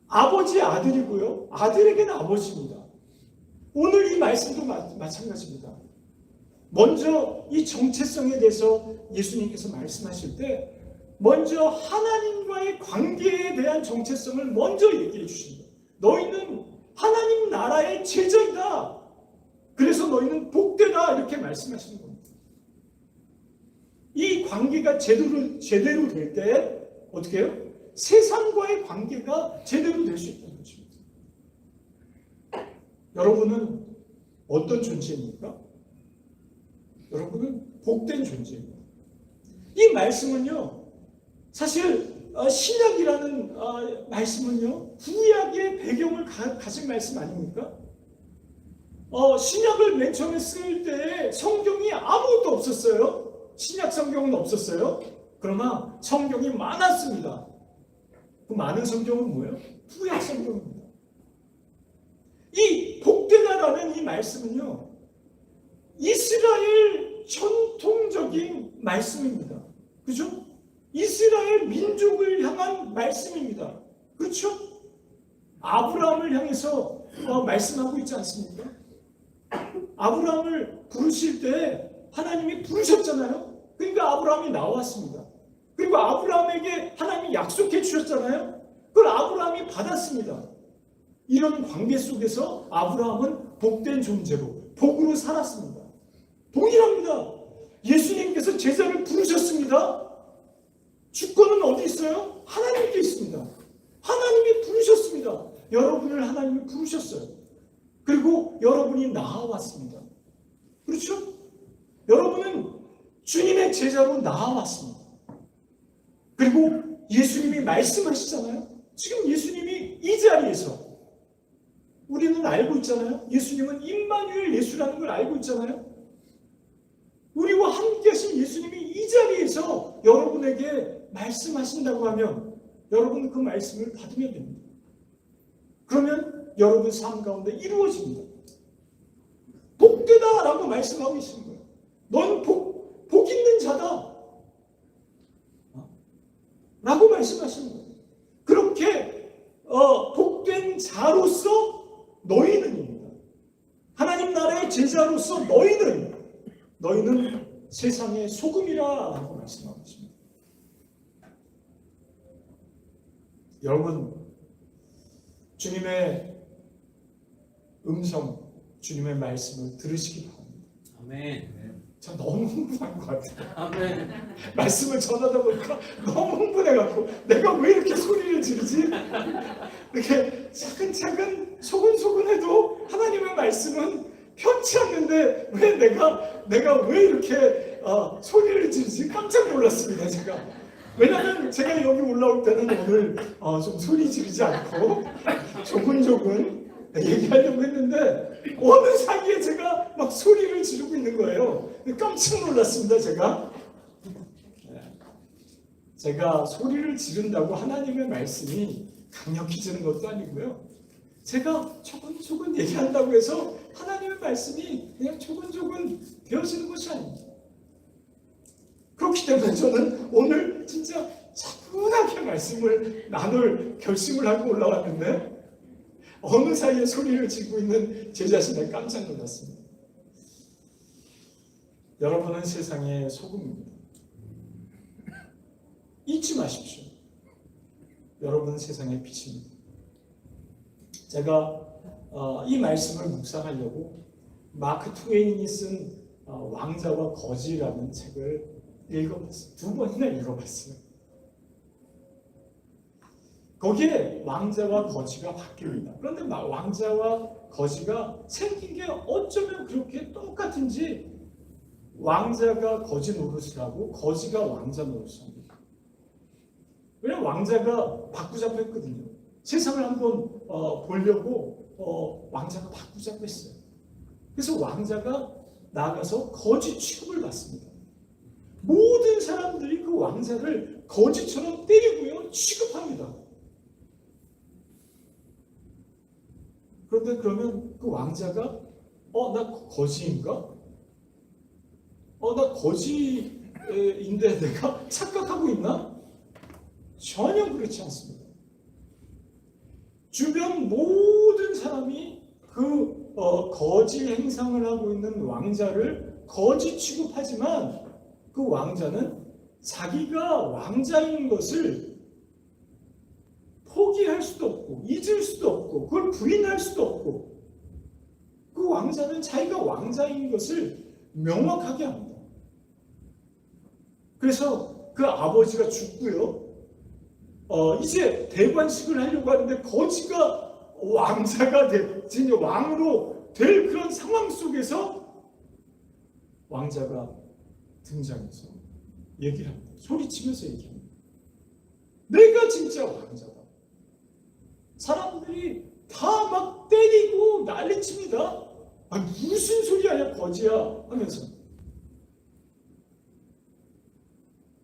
아버지 아들이고요. 아들에게는 아버지입니다. 오늘 이 말씀도 마찬가지입니다. 먼저 이 정체성에 대해서 예수님께서 말씀하실 때 먼저 하나님과의 관계에 대한 정체성을 먼저 얘기해 주십니다. 너희는 하나님 나라의 제자이다. 그래서 너희는 복되다 이렇게 말씀하시는 겁니다. 이 관계가 제대로 될 때 어떻게 해요? 세상과의 관계가 제대로 될 수 있다는 것입니다. 여러분은 어떤 존재입니까? 여러분은 복된 존재입니다. 이 말씀은요, 사실 신약이라는 말씀은요, 구약의 배경을 가진 말씀 아닙니까? 신약을 맨 처음에 쓸 때 성경이 아무것도 없었어요. 신약 성경은 없었어요. 그러나 성경이 많았습니다. 그 많은 성경은 뭐예요? 구약 성경입니다. 이 복되다라는 이 말씀은요, 이스라엘 전통적인 말씀입니다. 그죠? 이스라엘 민족을 향한 말씀입니다. 그렇죠? 아브라함을 향해서 말씀하고 있지 않습니까? 아브라함을 부르실 때 하나님이 부르셨잖아요. 그러니까 아브라함이 나왔습니다. 그리고 아브라함에게 하나님이 약속해 주셨잖아요. 그걸 아브라함이 받았습니다. 이런 관계 속에서 아브라함은 복된 존재로, 복으로 살았습니다. 동일합니다. 예수님께서 제자를 부르셨습니다. 주권은 어디 있어요? 하나님께 있습니다. 하나님이 부르셨습니다. 여러분을 하나님이 부르셨어요. 그리고 여러분이 나아왔습니다. 그렇죠? 여러분은 주님의 제자로 나아왔습니다. 그리고 예수님이 말씀하시잖아요. 지금 예수님이 이 자리에서 우리는 알고 있잖아요. 예수님은 임마누엘 예수라는 걸 알고 있잖아요. 우리와 함께 하신 예수님이 이 자리에서 여러분에게 말씀하신다고 하면 여러분은 그 말씀을 받으면 됩니다. 그러면 여러분 삶 가운데 이루어집니다. 복되다라고 말씀하고 계시는 거예요. 넌 복 있는 자다 라고 말씀하시는 거예요. 그렇게 복된 자로서 너희는입니다. 하나님 나라의 제자로서 너희는 세상의 소금이라고 말씀하고 있습니다. 여러분, 주님의 음성, 주님의 말씀을 들으시기 바랍니다. 아멘. 저 너무 흥분한 것 같아요. 아멘. 말씀을 전하다 보니까 너무 흥분해갖고 내가 왜 이렇게 소리를 지르지? 이렇게 차근차근 소근소근해도 하나님의 말씀은 편치 않는데 왜 내가 왜 이렇게 소리를 지르지? 깜짝 놀랐습니다, 제가. 왜냐하면 제가 여기 올라올 때는 오늘 좀 소리 지르지 않고 조근조근 얘기하려고 했는데 어느 사이에 제가 막 소리를 지르고 있는 거예요. 깜짝 놀랐습니다. 제가 소리를 지른다고 하나님의 말씀이 강력해지는 것도 아니고요. 제가 조근조근 얘기한다고 해서 하나님의 말씀이 그냥 조근조근 되어지는 것이 아닙니다. 그렇기 때문에 저는 오늘 진짜 차분하게 말씀을 나눌 결심을 하고 올라왔는데 어느 사이에 소리를 지르고 있는 제 자신에 깜짝 놀랐습니다. 여러분은 세상의 소금입니다. 잊지 마십시오. 여러분은 세상의 빛입니다. 제가 이 말씀을 묵상하려고 마크 트웨인이 쓴 왕자와 거지라는 책을 읽어봤어요. 2번이나 읽어봤어요. 거기에 왕자와 거지가 바뀝니다. 그런데 왕자와 거지가 생긴 게 어쩌면 그렇게 똑같은지 왕자가 거지 노릇을 하고 거지가 왕자 노릇을 합니다. 왜냐면 왕자가 바꾸자고 했거든요. 세상을 한번 보려고 왕자가 바꾸자고 했어요. 그래서 왕자가 나아가서 거지 취급을 받습니다. 모든 사람들이 그 왕자를 거지처럼 때리고요, 취급합니다. 그런데 그러면 그 왕자가 나 거지인가? 나 거지인데 내가 착각하고 있나? 전혀 그렇지 않습니다. 주변 모든 사람이 그 거지 행상을 하고 있는 왕자를 거지 취급하지만 그 왕자는 자기가 왕자인 것을 포기할 수도 없고 잊을 수도 없고 그걸 부인할 수도 없고 그 왕자는 자기가 왕자인 것을 명확하게 합니다. 그래서 그 아버지가 죽고요. 이제 대관식을 하려고 하는데 거지가 왕자가 왕으로 될 그런 상황 속에서 왕자가 등장해서 얘기를 합니다. 소리치면서 얘기합니다. 내가 진짜 왕자다. 사람들이 다 막 때리고 난리칩니다. 무슨 소리 하냐 거지야 하면서.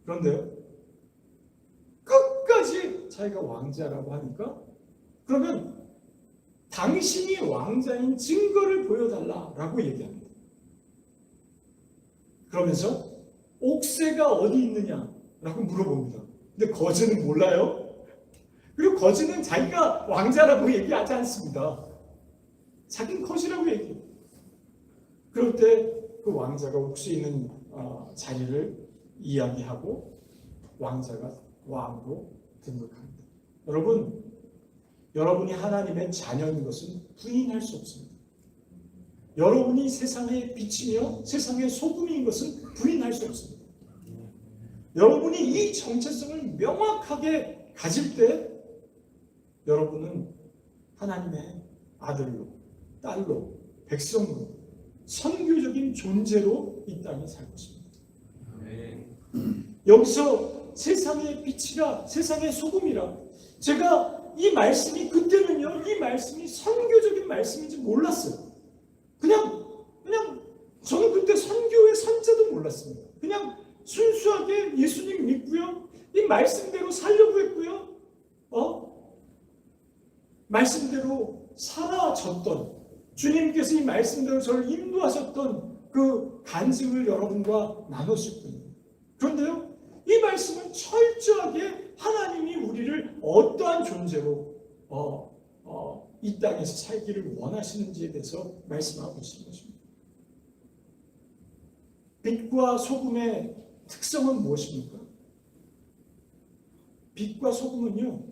그런데요. 끝까지 자기가 왕자라고 하니까 그러면 당신이 왕자인 증거를 보여달라라고 얘기합니다. 그러면서 옥새가 어디 있느냐라고 물어봅니다. 근데 거지는 몰라요. 그리고 거지는 자기가 왕자라고 얘기하지 않습니다. 자기는 거지라고 얘기해요. 그럴 때 그 왕자가 옥새 있는 자리를 이야기하고 왕자가 왕으로 등극합니다. 여러분, 여러분이 하나님의 자녀인 것은 부인할 수 없습니다. 여러분이 세상의 빛이며 세상의 소금인 것은 부인할 수 없습니다. 여러분이 이 정체성을 명확하게 가질 때 여러분은 하나님의 아들로, 딸로, 백성으로, 선교적인 존재로 이 땅에 살 것입니다. 여기서 세상의 빛이라, 세상의 소금이라, 제가 이 말씀이 그때는요, 이 말씀이 선교적인 말씀인지 몰랐어요. 그냥 저는 그때 선교의 선자도 몰랐습니다. 그냥 순수하게 예수님 믿고요, 이 말씀대로 살려고 했고요, 말씀대로 살아졌던, 주님께서 이 말씀대로 저를 인도하셨던 그 간증을 여러분과 나눴을 뿐입니다. 그런데요, 이 말씀은 철저하게 하나님이 우리를 어떠한 존재로 이 땅에서 살기를 원하시는지에 대해서 말씀하고 계신 것입니다. 빛과 소금의 특성은 무엇입니까? 빛과 소금은요,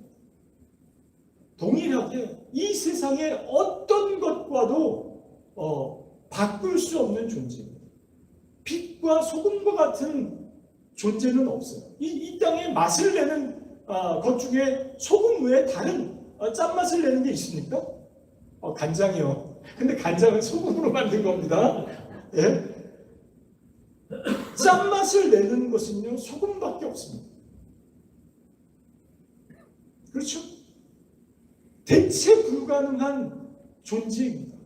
동일하게 이 세상의 어떤 것과도 바꿀 수 없는 존재입니다. 빛과 소금과 같은 존재는 없어요. 이 땅에 맛을 내는 것 중에 소금 외에 다른 짠맛을 내는 게 있습니까? 간장이요. 근데 간장은 소금으로 만든 겁니다. 예? 짠맛을 내는 것은요, 소금밖에 없습니다. 그렇죠? 대체 불가능한 존재입니다.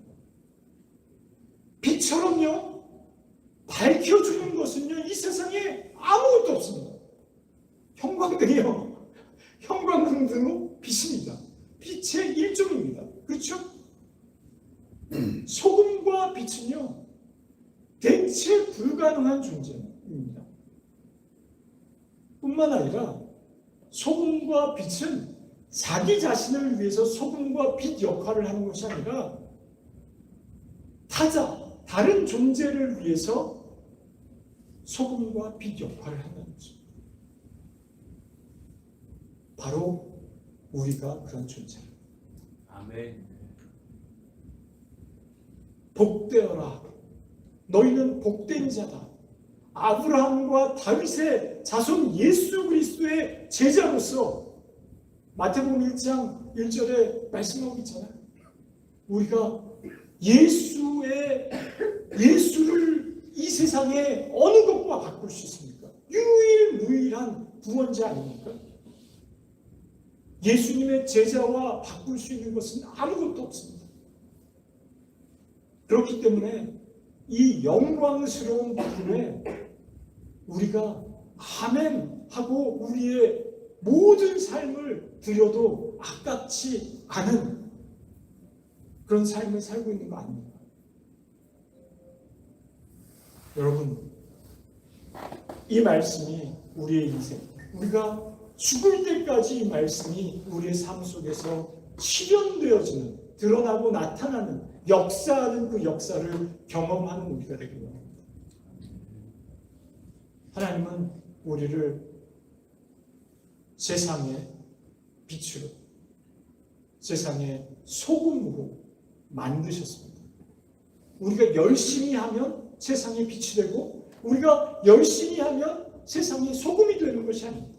빛처럼요, 밝혀주는 것은요, 이 세상에 아무것도 없습니다. 형광등이요, 형광등도 빛입니다. 빛의 일종입니다. 그렇죠? 소금과 빛은요, 대체 불가능한 존재입니다. 뿐만 아니라 소금과 빛은 자기 자신을 위해서 소금과 빛 역할을 하는 것이 아니라 다른 존재를 위해서 소금과 빛 역할을 한다는 것입니다. 바로 우리가 그런 존재입니다. 아멘. 복되어라. 너희는 복된 자다. 아브라함과 다윗의 자손 예수 그리스도의 제자로서 마태복음 1장 1절에 말씀하고 있잖아요. 우리가 예수를 이 세상에 어느 것과 바꿀 수 있습니까? 유일무이한 구원자 아닙니까? 예수님의 제자와 바꿀 수 있는 것은 아무것도 없습니다. 그렇기 때문에 이 영광스러운 부름에 우리가 아멘 하고 우리의 모든 삶을 드려도 아깝지 않은 그런 삶을 살고 있는 거 아닙니까? 여러분, 이 말씀이 우리의 인생, 우리가 죽을 때까지 이 말씀이 우리의 삶 속에서 실현되어지는, 드러나고 나타나는, 역사하는 그 역사를 경험하는 우리가 되길 원합니다. 하나님은 우리를 세상의 빛으로, 세상의 소금으로 만드셨습니다. 우리가 열심히 하면 세상의 빛이 되고, 우리가 열심히 하면 세상의 소금이 되는 것이 아닙니다.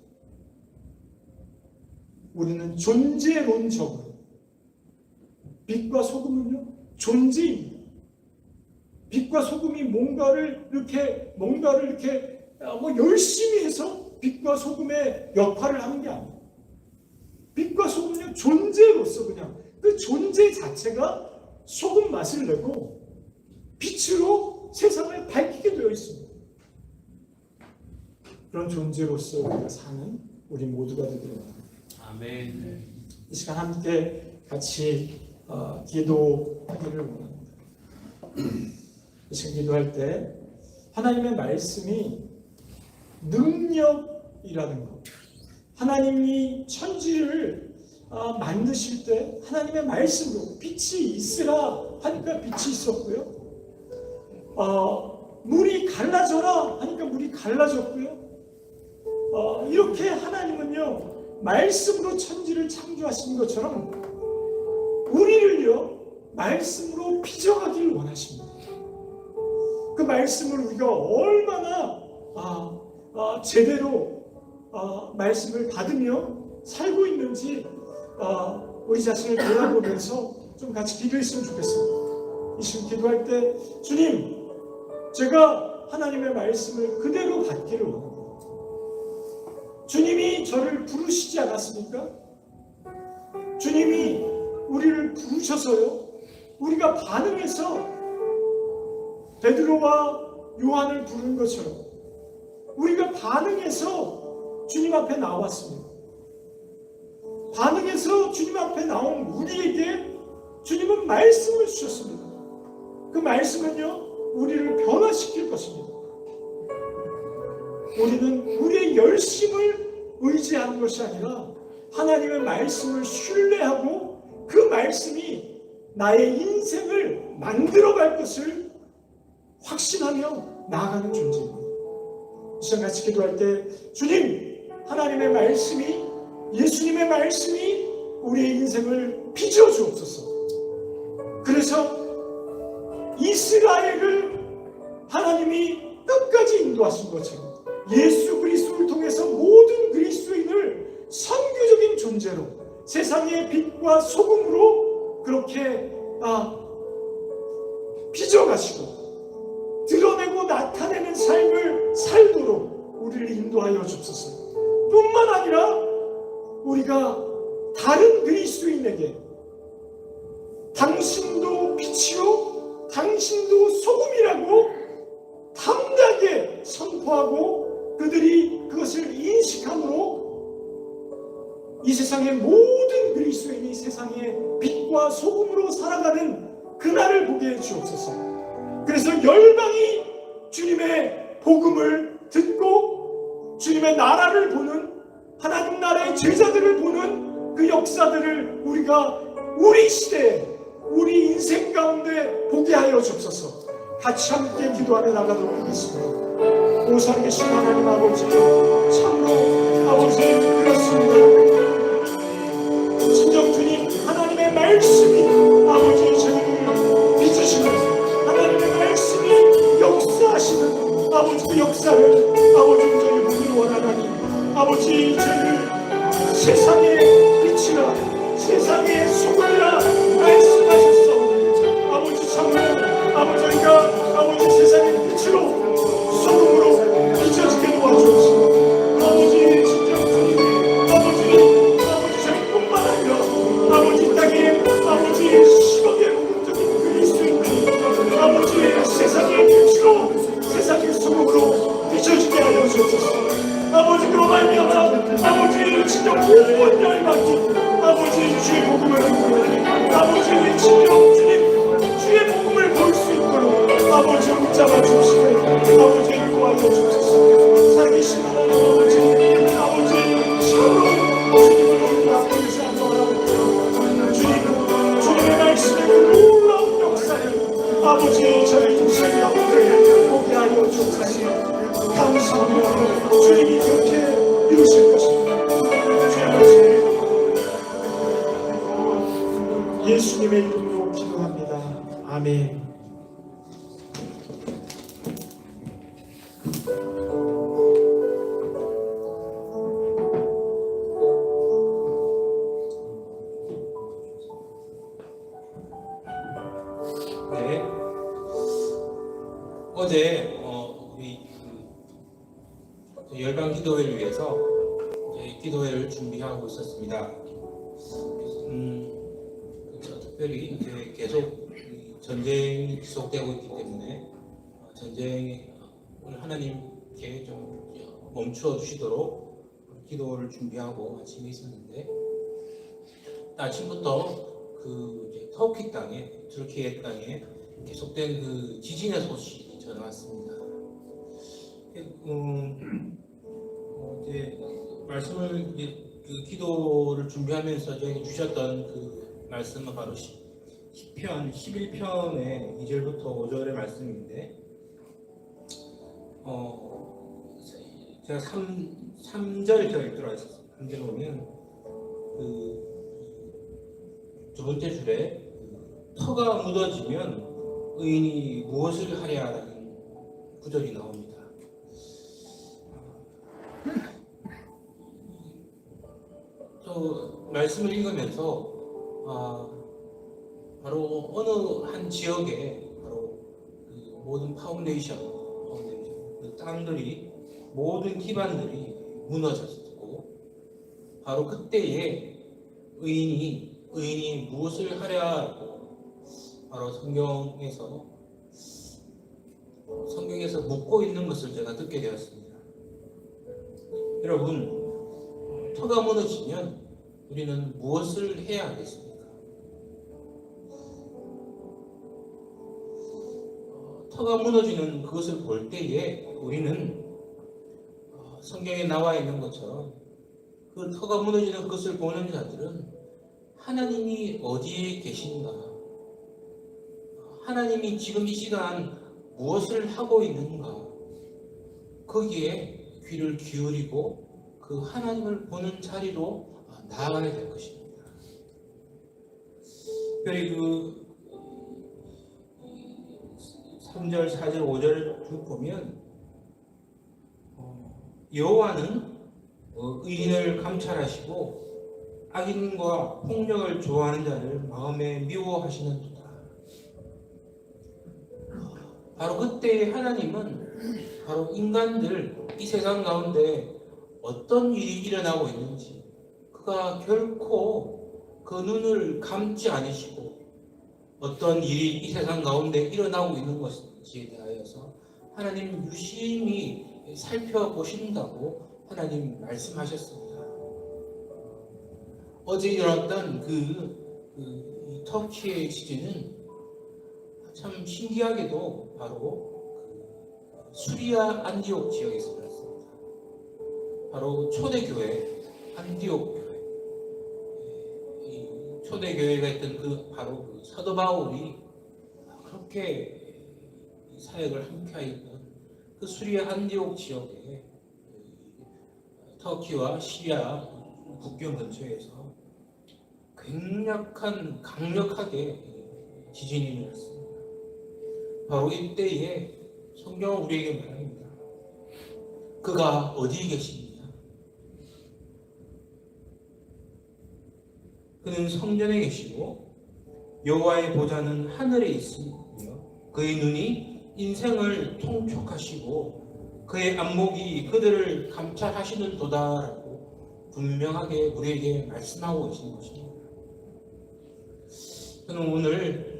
우리는 존재론적으로, 빛과 소금은요, 존재입니다. 빛과 소금이 뭔가를 이렇게 열심히 해서 빛과 소금의 역할을 하는 게 아니에요. 빛과 소금은 존재로서 그냥 그 존재 자체가 소금 맛을 내고 빛으로 세상을 밝히게 되어 있습니다. 그런 존재로서 우리가 사는 우리 모두가 되기를 원합니다. 아멘. 이 시간 함께 같이 기도하기를 원합니다. 이 시간 기도할 때 하나님의 말씀이 능력이라는 것, 하나님이 천지를 만드실 때 하나님의 말씀으로 빛이 있으라 하니까 빛이 있었고요, 물이 갈라져라 하니까 물이 갈라졌고요, 이렇게 하나님은요 말씀으로 천지를 창조하신 것처럼 우리를요 말씀으로 빚어가기를 원하십니다. 그 말씀을 우리가 얼마나 제대로 말씀을 받으며 살고 있는지 우리 자신을 돌아보면서 좀 같이 기도했으면 좋겠습니다. 이 시간 기도할 때 주님, 제가 하나님의 말씀을 그대로 받기를 원합니다. 주님이 저를 부르시지 않았습니까? 주님이 우리를 부르셔서요, 우리가 반응해서 베드로와 요한을 부른 것처럼 우리가 반응해서 주님 앞에 나왔습니다. 반응해서 주님 앞에 나온 우리에게 주님은 말씀을 주셨습니다. 그 말씀은요 우리를 변화시킬 것입니다. 우리는 우리의 열심을 의지하는 것이 아니라 하나님의 말씀을 신뢰하고 그 말씀이 나의 인생을 만들어갈 것을 확신하며 나아가는 존재입니다. 이 시간 같이 기도할 때 주님, 하나님의 말씀이, 예수님의 말씀이 우리의 인생을 빚어 주옵소서. 그래서 이스라엘을 하나님이 끝까지 인도하신 것처럼 예수 그리스도를 통해서 모든 그리스도인을 선교적인 존재로 세상의 빛과 소금으로 그렇게 빚어가시고 드러내고 나타내는 삶을 살도록 우리를 인도하여 주옵소서. 뿐만 아니라 우리가 다른 그리스도인에게 당신 빛이요 당신도 소금이라고 담대하게 선포하고 그들이 그것을 인식함으로 이 세상의 모든 그리스도인이 세상의 빛과 소금으로 살아가는 그날을 보게 해 주옵소서. 그래서 열방이 주님의 복음을 듣고 주님의 나라를 보는, 하나님 나라의 제자들을 보는 그 역사들을 우리가 우리 시대에 우리 인생 가운데 보게 하여 주옵소서. 같이 함께 기도하며 나가도록 하겠습니다. 오 살아계신 하나님 아버지, 참으로 아버지 그렇습니다. 진정 주님, 하나님의 말씀이 아버지 저희를 빚으시면서 하나님의 말씀이 역사하시는 아버지 그 역사를 아버지 저희 보기 원하나니 아버지 저희를 세상의 빛이라 세상의 소금이라 말씀하셨어. 아버지 참으로 아버지 저희가 아버지 세상의 빛으로 소금으로 비춰지게 도와주옵시고 아버지 진정 주님 아버지 저희뿐만 아니라 아버지 땅에 아버지 10억의 복음적인 그리스도인들이 아버지 세상의 빛으로 세상의 소금으로 비춰지게 하여 주옵소서. 아버지 그로 말미암아 아버지 진정 온 열방이 아버지 주의 복음을 아버지 진정 주님 주의 복음을 볼 수 있도록 아버지 붙잡아 주시고 아버지 도와줘 주옵소서. 살아계신 하나님 아버지 참으로 주님을 앞에서 한번 주님의 말씀의 그 놀라운 역사를 아버지 저희 인생 가운데 보게 하여 주옵소서. 감사하며 주님이 그렇게 이루실 것입니다. 예수님의 이름으로 기도합니다. 아멘. 네. 어제 우리 열방 기도회를 위해서 기도회를 준비하고 있었습니다. 특별히 이제 계속 전쟁이 지속되고 있기 때문에 전쟁을 하나님께 좀 멈추어 주시도록 기도를 준비하고 아침에 있었는데 아침부터 그 이제 터키 땅에 튀르키예 땅에 계속된 그 지진의 소식이 전해왔습니다. 이제 말씀을 그 기도를 준비하면서 저에게 주셨던 그 말씀은 바로 시편 11편의 2절부터 5절의 말씀인데 제가 3절 제가 읽도록 하겠습니다. 3절 보면 그 두 번째 줄에 터가 묻어지면 의인이 무엇을 하랴라는 구절이 나옵니다. 또 말씀을 읽으면서 바로 어느 한 지역에 바로 그 모든 파운데이션 그 땅들이 모든 기반들이 무너졌고 바로 그때에 의인이 무엇을 하랴고 바로 성경에서 묻고 있는 것을 제가 듣게 되었습니다. 여러분, 터가 무너지면 우리는 무엇을 해야 하겠습니까? 터가 무너지는 그것을 볼 때에 우리는 성경에 나와 있는 것처럼 그 터가 무너지는 그것을 보는 자들은 하나님이 어디에 계신가? 하나님이 지금 이 시간 무엇을 하고 있는가? 거기에 귀를 기울이고 그 하나님을 보는 자리로 나아가야 될 것입니다. 특별히 그 3절, 4절, 5절을 쭉 보면 여호와는 의인을 감찰하시고 악인과 폭력을 좋아하는 자를 마음에 미워하시는도다. 바로 그때 하나님은 바로 인간들 이 세상 가운데 어떤 일이 일어나고 있는지 그가 결코 그 눈을 감지 않으시고 어떤 일이 이 세상 가운데 일어나고 있는 것인지에 대하여서 하나님 유심히 살펴보신다고 하나님 말씀하셨습니다. 어제 일어났던 이 터키의 지진은 참 신기하게도 바로 수리아 안디옥 지역에서 일어났습니다. 바로 초대교회 안디옥 교회. 이 초대교회가 있던 바로 그 사도 바울이 그렇게 이 사역을 함께하였던 그 수리아 안디옥 지역에 터키와 시리아 국경 근처에서 강력하게 지진이 일어났습니다. 바로 이때에 성경은 우리에게 말합니다. 그가 어디에 계십니까? 그는 성전에 계시고 여호와의 보좌는 하늘에 있으며 그의 눈이 인생을 통촉하시고 그의 안목이 그들을 감찰하시는 도다라고 분명하게 우리에게 말씀하고 계신 것입니다. 저는 오늘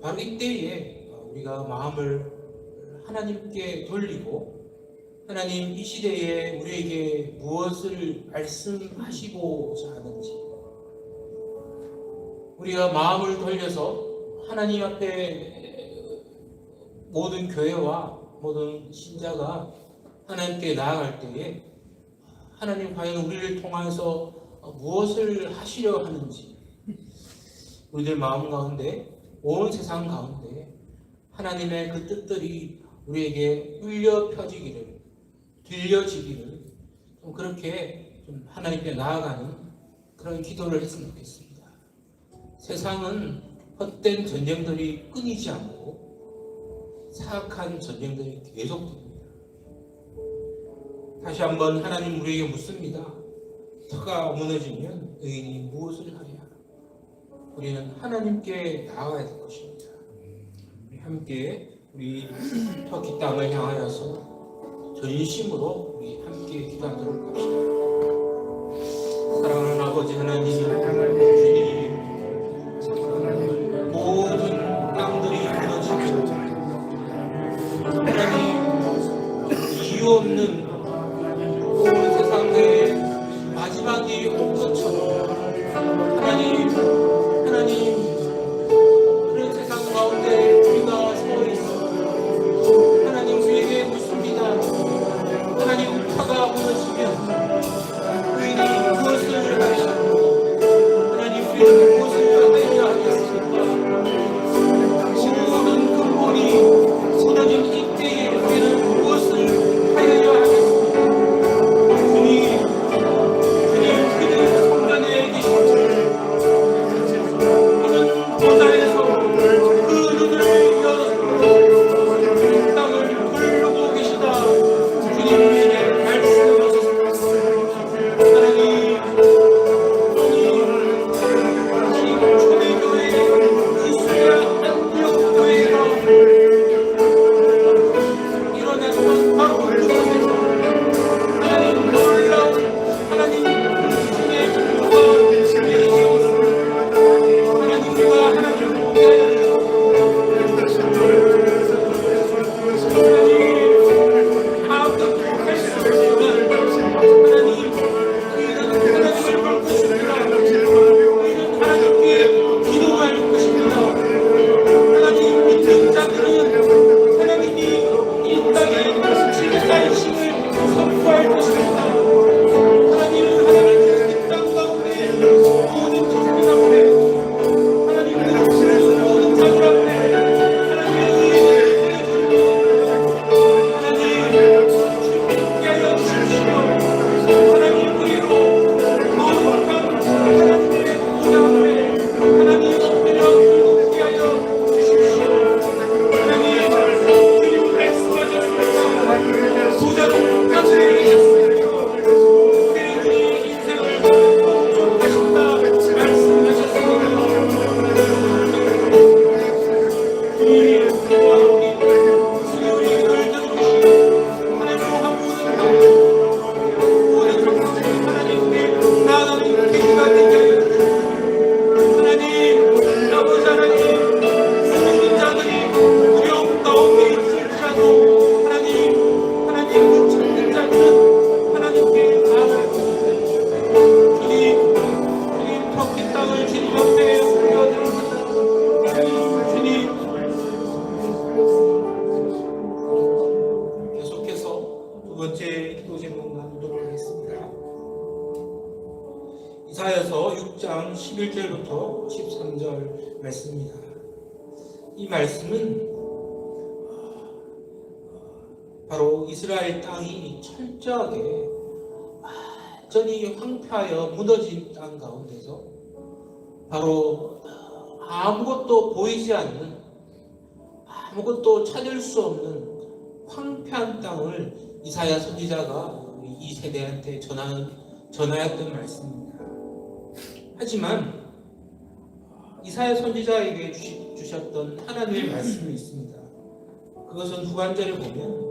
바로 이때에 우리가 마음을 하나님께 돌리고 하나님 이 시대에 우리에게 무엇을 말씀하시고자 하는지 우리가 마음을 돌려서 하나님 앞에 모든 교회와 모든 신자가 하나님께 나아갈 때에 하나님 과연 우리를 통해서 무엇을 하시려 하는지 우리들 마음 가운데 온 세상 가운데 하나님의 그 뜻들이 우리에게 울려 펴지기를 들려지기를 좀 그렇게 좀 하나님께 나아가는 그런 기도를 했으면 좋겠습니다. 세상은 헛된 전쟁들이 끊이지 않고 사악한 전쟁들이 계속됩니다. 다시 한번 하나님 우리에게 묻습니다. 터가 무너지면 의인이 무엇을 하랴? 우리는 하나님께 나아가야 될 것입니다. 우리 함께 우리 터키 땅을 향하여서 전심으로 우리 함께 기도하도록 합시다. 사랑하는 아버지 하나님, 주님, 모든 땅들이 무너지고 하나님 이유 없는 온 세상의 마지막이 온 것처럼 하나님 그런 세상 가운데 우리가 서 있어 하나님 우리에게 묻습니다. 하나님 터가 무너지면 우리는 무엇을 하시고 하나님 우리는 무엇을 하여야 하겠습니까? 모든 근본이 무너진 이때에 우리는 무엇을 하여야 하겠습니까? 주님 그는 성전에 계시고 그는 보좌에서 그 눈을 열어서 땅을 굴르고 계시다. 주님에게 말씀하셨습니다. 하나님 지금 초대교회의 그 수리아 안디옥 교회가 일어났던 바로 그곳에서 하나님 놀라운 하나님 주님의 공부가 내리시옵소서. 하나님과 하나님 보좌에 하나님 아무것도 할 수 없지만 하나님 우리는 하나님을 볼 것입니다. 우리는 하나님께 기도할 것입니다. 하나님 믿는 자들은 하나님이 이 땅에 질살심을 선포할 것입니다. 하나님은 하나님의 이 땅 가운데 모든 국민 앞에 하나님의 모든 자들 앞에 하나님의 의를 보여드리고 하나님 주님께 하여 주시오. 하나님 우리로 거룩한 하나님의 보좌 앞에 하나님 엎드려 굴복케 하여 주십시오. 하나님 주님 말씀하셨습니다. 보좌는 땅에 계셨습니다. 두 번째 기도 제목 나누도록 하겠습니다. 이사야서 6장 11절부터 13절 말씀입니다. 이 말씀은 바로 이스라엘 땅이 철저하게 완전히 황폐하여 무너진 땅 가운데서 바로 아무것도 보이지 않는, 아무것도 찾을 수 없는 황폐한 땅을 이사야 선지자가 이 세대한테 전하였던 말씀입니다. 하지만 이사야 선지자에게 주셨던 하나님의 말씀이 있습니다. 그것은 후반절에 보면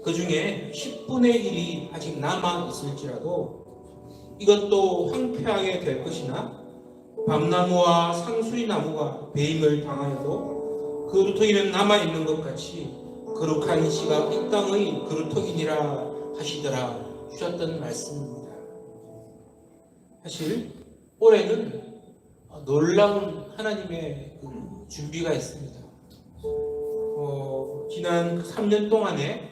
그 중에 10분의 1이 아직 남아 있을지라도 이것도 황폐하게 될 것이나 밤나무와 상수리 나무가 배임을 당하여도 그 루터기는 남아 있는 것 같이 거룩한 씨가 이 땅의 그루터기니라 하시더라 주셨던 말씀입니다. 사실 올해는 놀라운 하나님의 그 준비가 있습니다. 지난 3년 동안에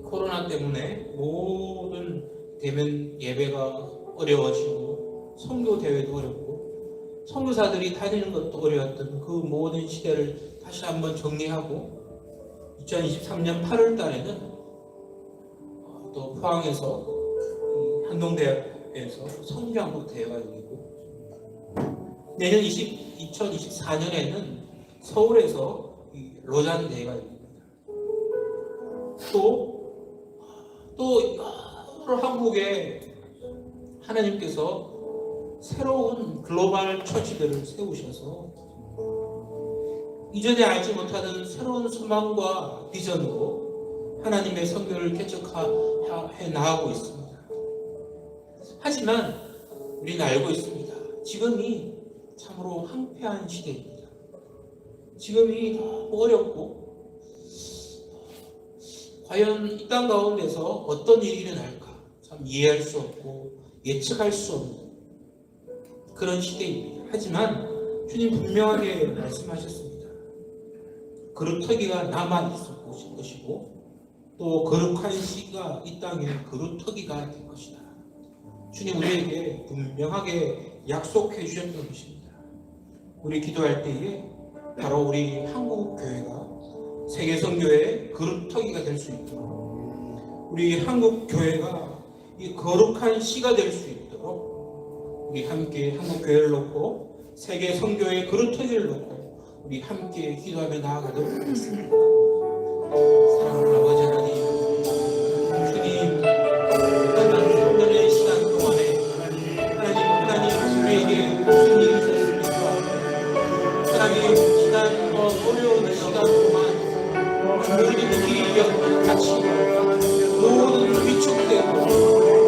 코로나 때문에 모든 대면 예배가 어려워지고 선교 대회도 어렵고 선교사들이 다니는 것도 어려웠던 그 모든 시대를 다시 한번 정리하고 2023년 8월 달에는 또 포항에서 한동대학에서 성장국 대회가 열리고 내년 2024년에는 서울에서 로잔 대회가 열립니다. 또 한국에 하나님께서 새로운 글로벌 처치들을 세우셔서 이전에 알지 못하던 새로운 소망과 비전으로 하나님의 선교를 개척해 나가고 있습니다. 하지만 우리는 알고 있습니다. 지금이 참으로 황폐한 시대입니다. 지금이 너무 어렵고 과연 이 땅 가운데서 어떤 일이 일어날까 참 이해할 수 없고 예측할 수 없는 그런 시대입니다. 하지만 주님 분명하게 말씀하셨습니다. 그루터기가 남아 있을 것이고 또 거룩한 씨가 이 땅에 그루터기가 될 것이다. 주님 우리에게 분명하게 약속해 주셨던 것입니다. 우리 기도할 때에 바로 우리 한국 교회가 세계 선교의 그루터기가 될 수 있도록 우리 한국 교회가 이 거룩한 씨가 될 수 있도록 우리 함께 한국 교회를 놓고 세계 선교의 그루터기를 놓고 우리 함께 기도하며 나아가도록 하겠습니다. 사랑하는 아버지 하나님, 주님 오늘의 시간 동안에 하나님 우리에게 무슨 일이 있었습니까? 하나님 지난 어려운 시간 동안 우리들이 겪은 같이 모든 위축되고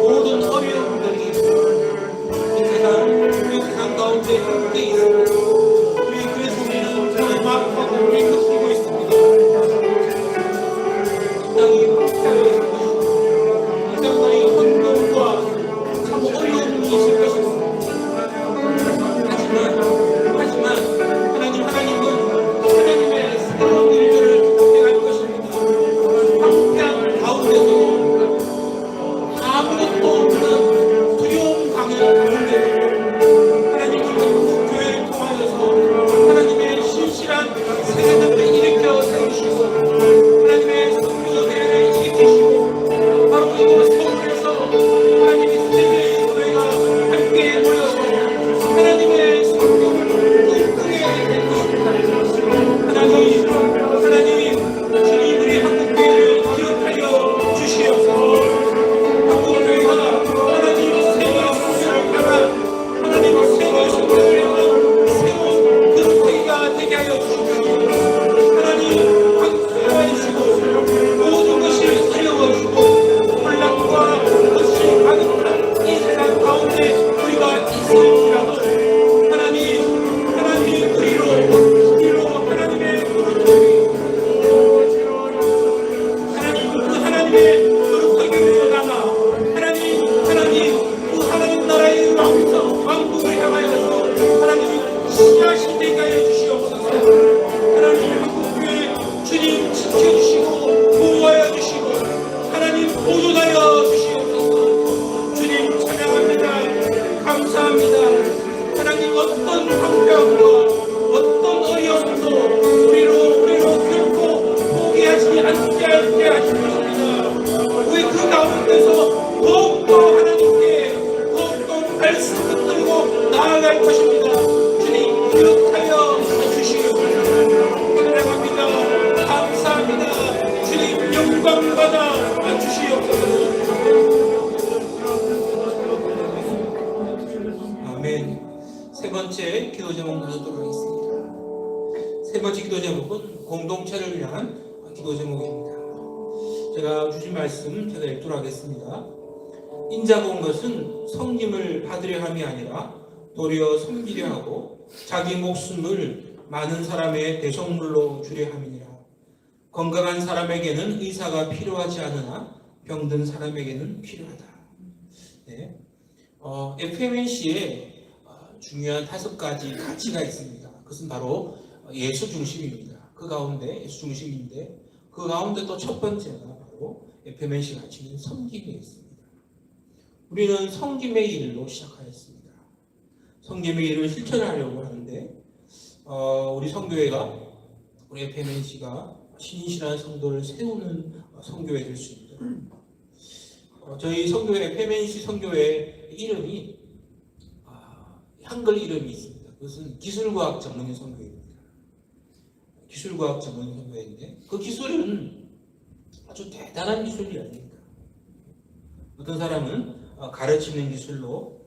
모든 어려움들이 우리 세상 가운데 함께 있습니다. 그래서 우리는 막하고 우리 느끼고 있습니다. 땅이 황폐하여 있을 것이고 이 땅의 혼돈과 참 어려움이 있을 것입니다. 하지만 하나님은 새로운 일들을 행할 것입니다. 황폐한 가운데서 아무것도 없는 두려움 강한 가운데서 하나님은 교회를 통하여서 하나님의 신실한 세대들을 일으켜 세우시고 하나님의 선교대회를 일으키시고 바로 이곳 서울에서 하나님의 세계의 교회가 함께 모여서 하나님의 선교를 꿈꾸게 될 것입니다. 하나님 주님 우리 한국교회를 기억하여 주시옵소서. 한국교회가 하나님 세계의 선교를 향한 하나님 세계의 선교를 향한 새로운 그루터기가 되게 하여 주시옵소서. 하나님 함께하여 주시고 모든 것이 어려워지고 혼란과 것이 가득한 이 세상 가운데 우리가 있을지라도 하나님 우리로 하나님의 그루터기 하나님의 그루터기로 남아 하나님 그 하나님 나라의 왕국을 향하여서 하나님 씨앗이 되게 하여 주시옵소서. 하나님 한국교회 주님 지켜주시고 하게 하실 것입니다. 우리 그 가운데서 더욱더 하나님께 더욱더 말씀 붙들고 나아갈 것입니다. 주님 기억하여 주시옵소서. 사랑합니다. 감사합니다. 주님 영광 받아 주시옵소서. 아멘. 세 번째 기도 제목 나누도록 하겠습니다. 세 번째 기도 제목은 공동체를 위한 기도 제목입니다. 제가 주신 말씀 제가 읽도록 하겠습니다. 인자가 온 것은 섬김을 받으려 함이 아니라 도리어 섬기려 하고 자기 목숨을 많은 사람의 대속물로 주려 함이니라. 건강한 사람에게는 의사가 필요하지 않으나 병든 사람에게는 필요하다. 네. FMNC에 중요한 5가지 가치가 있습니다. 그것은 바로 예수 중심입니다. 그 가운데 예수 중심인데 그 가운데 또 첫 번째가 바로 FMNC 가치는 섬김이 있습니다. 우리는 섬김의 일로 시작하였습니다. 섬김의 일을 실천하려고 하는데 우리 성교회가 우리 FMNC가 신실한 성도를 세우는 성교회 될 수 있도록 저희 성교회 FMNC 성교회 이름이 한글 이름이 있습니다. 그것은 기술과학 전문의 성교회입니다. 기술과학 전문의 성교회인데 그 기술은 아주 대단한 기술이 아닙니다. 어떤 사람은 가르치는 기술로,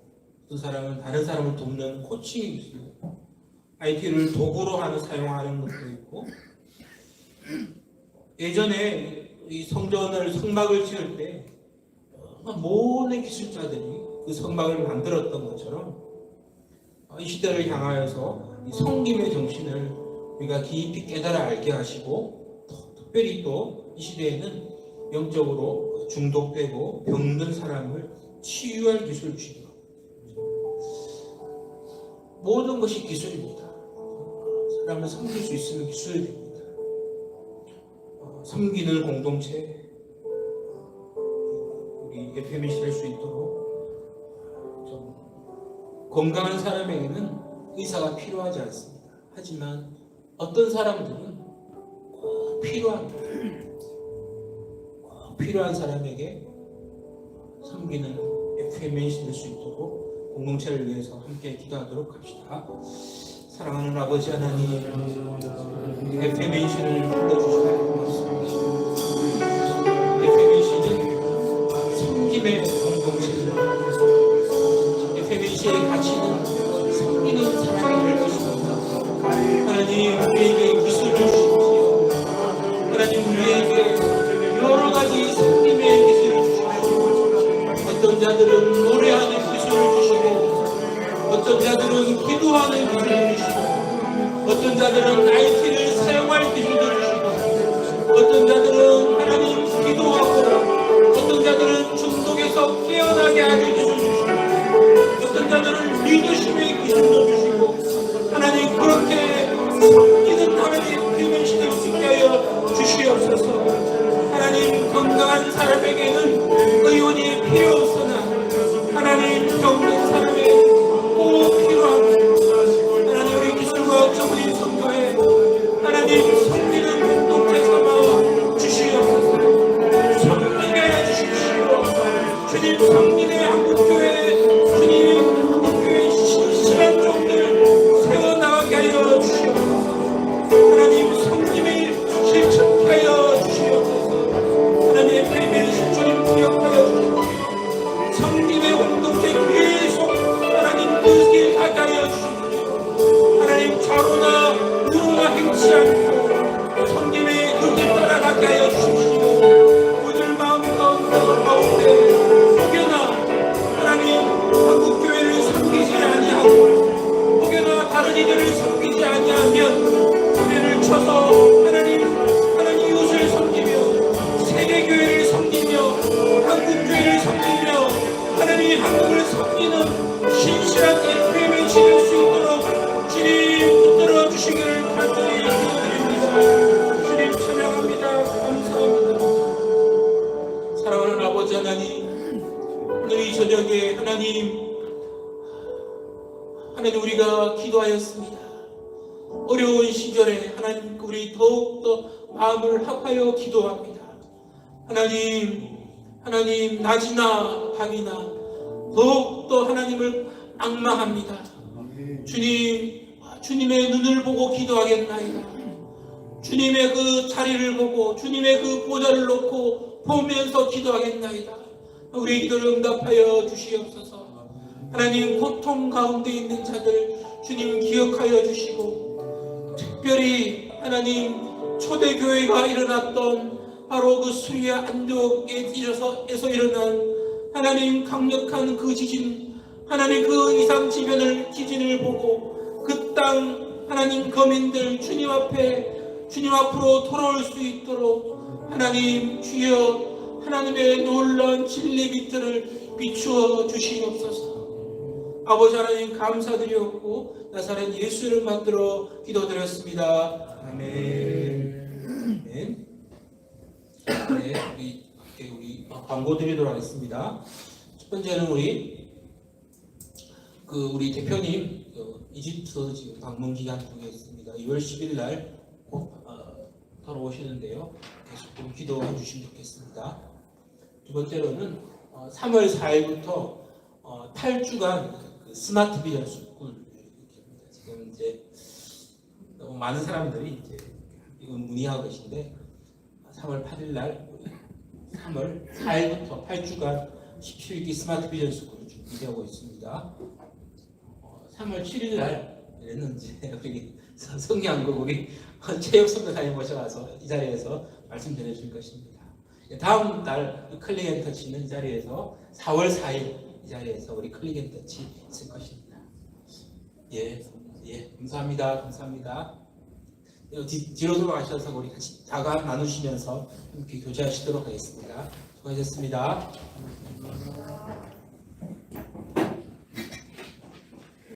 어떤 사람은 다른 사람을 돕는 코칭의 기술로, IT를 도구로 사용하는 것도 있고, 예전에 이 성막을 지을 때 모든 기술자들이 그 성막을 만들었던 것처럼 이 시대를 향하여서 이 섬김의 정신을 우리가 깊이 깨달아 알게 하시고, 특별히 또 이 시대에는 영적으로 중독되고 병든 사람을 치유할 기술을 주시고, 모든 것이 기술입니다. 사람을 섬길 수 있으면 기술이 됩니다. 섬기는 공동체, 우리 FMNC 될 수 있도록 좀 건강한 사람에게는 의사가 필요하지 않습니다. 하지만 어떤 사람들은 꼭 필요합니다. 꼭 필요한 사람에게 섬기는 FMNC 될 수 있도록 공동체를 위해서 함께 기도하도록 합시다. 사랑하는 아버지 하나님, FMNC를 불러주셔서 고맙습니다. FMNC는 섬김의 공동체입니다. FMNC의 가치는 섬기는 사람이 될 것입니다. 하나님, 우리에게 기술을 주십시오. 하나님, 우리에게 여러 가지 섬김의 기술을 주십시오. 어떤 자들은 노래하는 기술을 주시고, 어떤 자들은 기도하는 기술을 주시고, 어떤 자들은 IT를 사용할 기술을 주시고, 어떤 자들은 하나님 기도하고, 어떤 자들은 중독에서 깨어나게 하는 기술을 주시고, 어떤 자들은 리더십의 기술도 주시고, 하나님 그렇게 섬기는 하나님 FMNC를 수 있게 하여 주시옵소서. 하나님 건강한 사람에게는 의원이 필요 없으나 하나님 병든 사람에게 꼭 필요합니다. 하나님 우리 기술과 전문의 성교회 하나님 섬기는 공동체 삼아 주시옵소서. 섬기게 해주십시오. 주님 섬기는 한국교회, 주님 한국교회 신실한 종들 세워나가게 하여 주시옵소서. 하나님 섬김의 실천케 하여 주시옵소서. 하나님 FMNC 주님 기억하여 주시옵소서. 섬김의 공동체 계속 하나님 뜻을 가게 하여 주시옵소서. 하나님 좌로나 우로나 행치 않고 섬김의 뜻을 따라가게 하여 주십시오. 오늘 마음 가운데 혹여나 하나님 한국교회를 섬기지 아니하고 혹여나 다른 이들을 섬기지 아니하면 우리를 쳐서 하나님 이웃을 섬기며 세계교회를 섬기며 한국교회를 섬기며 하나님 한국을 섬기는 신실한 FMNC 될 수 있도록 주님 붙들어 주시기를 간절히 기도드립니다. 주님 찬양합니다. 감사합니다. 사랑하는 아버지 하나님, 오늘 이 저녁에 하나님 우리가 기도하였습니다. 어려운 시절에 하나님 우리 더욱더 마음을 합하여 기도합니다. 하나님 낮이나 밤이나 더욱더 하나님을 앙망합니다. 주님의 눈을 보고 기도하겠나이다. 주님의 그 자리를 보고 주님의 그 보좌를 놓고 보면서 기도하겠나이다. 우리의 기도를 응답하여 주시옵소서. 하나님, 고통 가운데 있는 자들 주님 기억하여 주시고, 특별히 하나님 초대교회가 일어났던 바로 그 수리아 안디옥에서 일어난 하나님 강력한 그 지진, 하나님 그 이상지변을 지진을 보고 그 땅 하나님 거민들 주님 앞으로 돌아올 수 있도록 하나님 주여 하나님의 놀라운 진리 빛들을 비추어 주시옵소서. 아버지 하나님 감사드리옵고 나사렛 예수를 만들어 기도드렸습니다. 아멘. 아멘. 네, 우리 광고 드리도록 하겠습니다. 첫 번째는 우리 대표님 이집트 지금 방문 기간 중에 있습니다. 2월 10일 날 꼭 돌아오시는데요. 계속 좀 기도해 주시면 좋겠습니다. 두 번째로는 3월 4일부터 8주간 그 스마트 비전 스쿨 지금 이제 너무 많은 사람들이 이제 이건 문의하고 계신데 3월 8일 날 3월 4일부터 8주간 17기 스마트 비전 스쿨을 준비하고 있습니다. 3월 7일 날에는 이제 우리 성량국 우리 체육 선교사님 모셔가서 이 자리에서 말씀 전해주실 것입니다. 다음 달 클릭 앤 터치는 이 자리에서 4월 4일 이 자리에서 우리 클릭 앤 터치 있을 것입니다. 예, 감사합니다. 뒤로 돌아가셔서 우리 같이 다가 나누시면서 함께 교제하시도록 하겠습니다. 수고하셨습니다.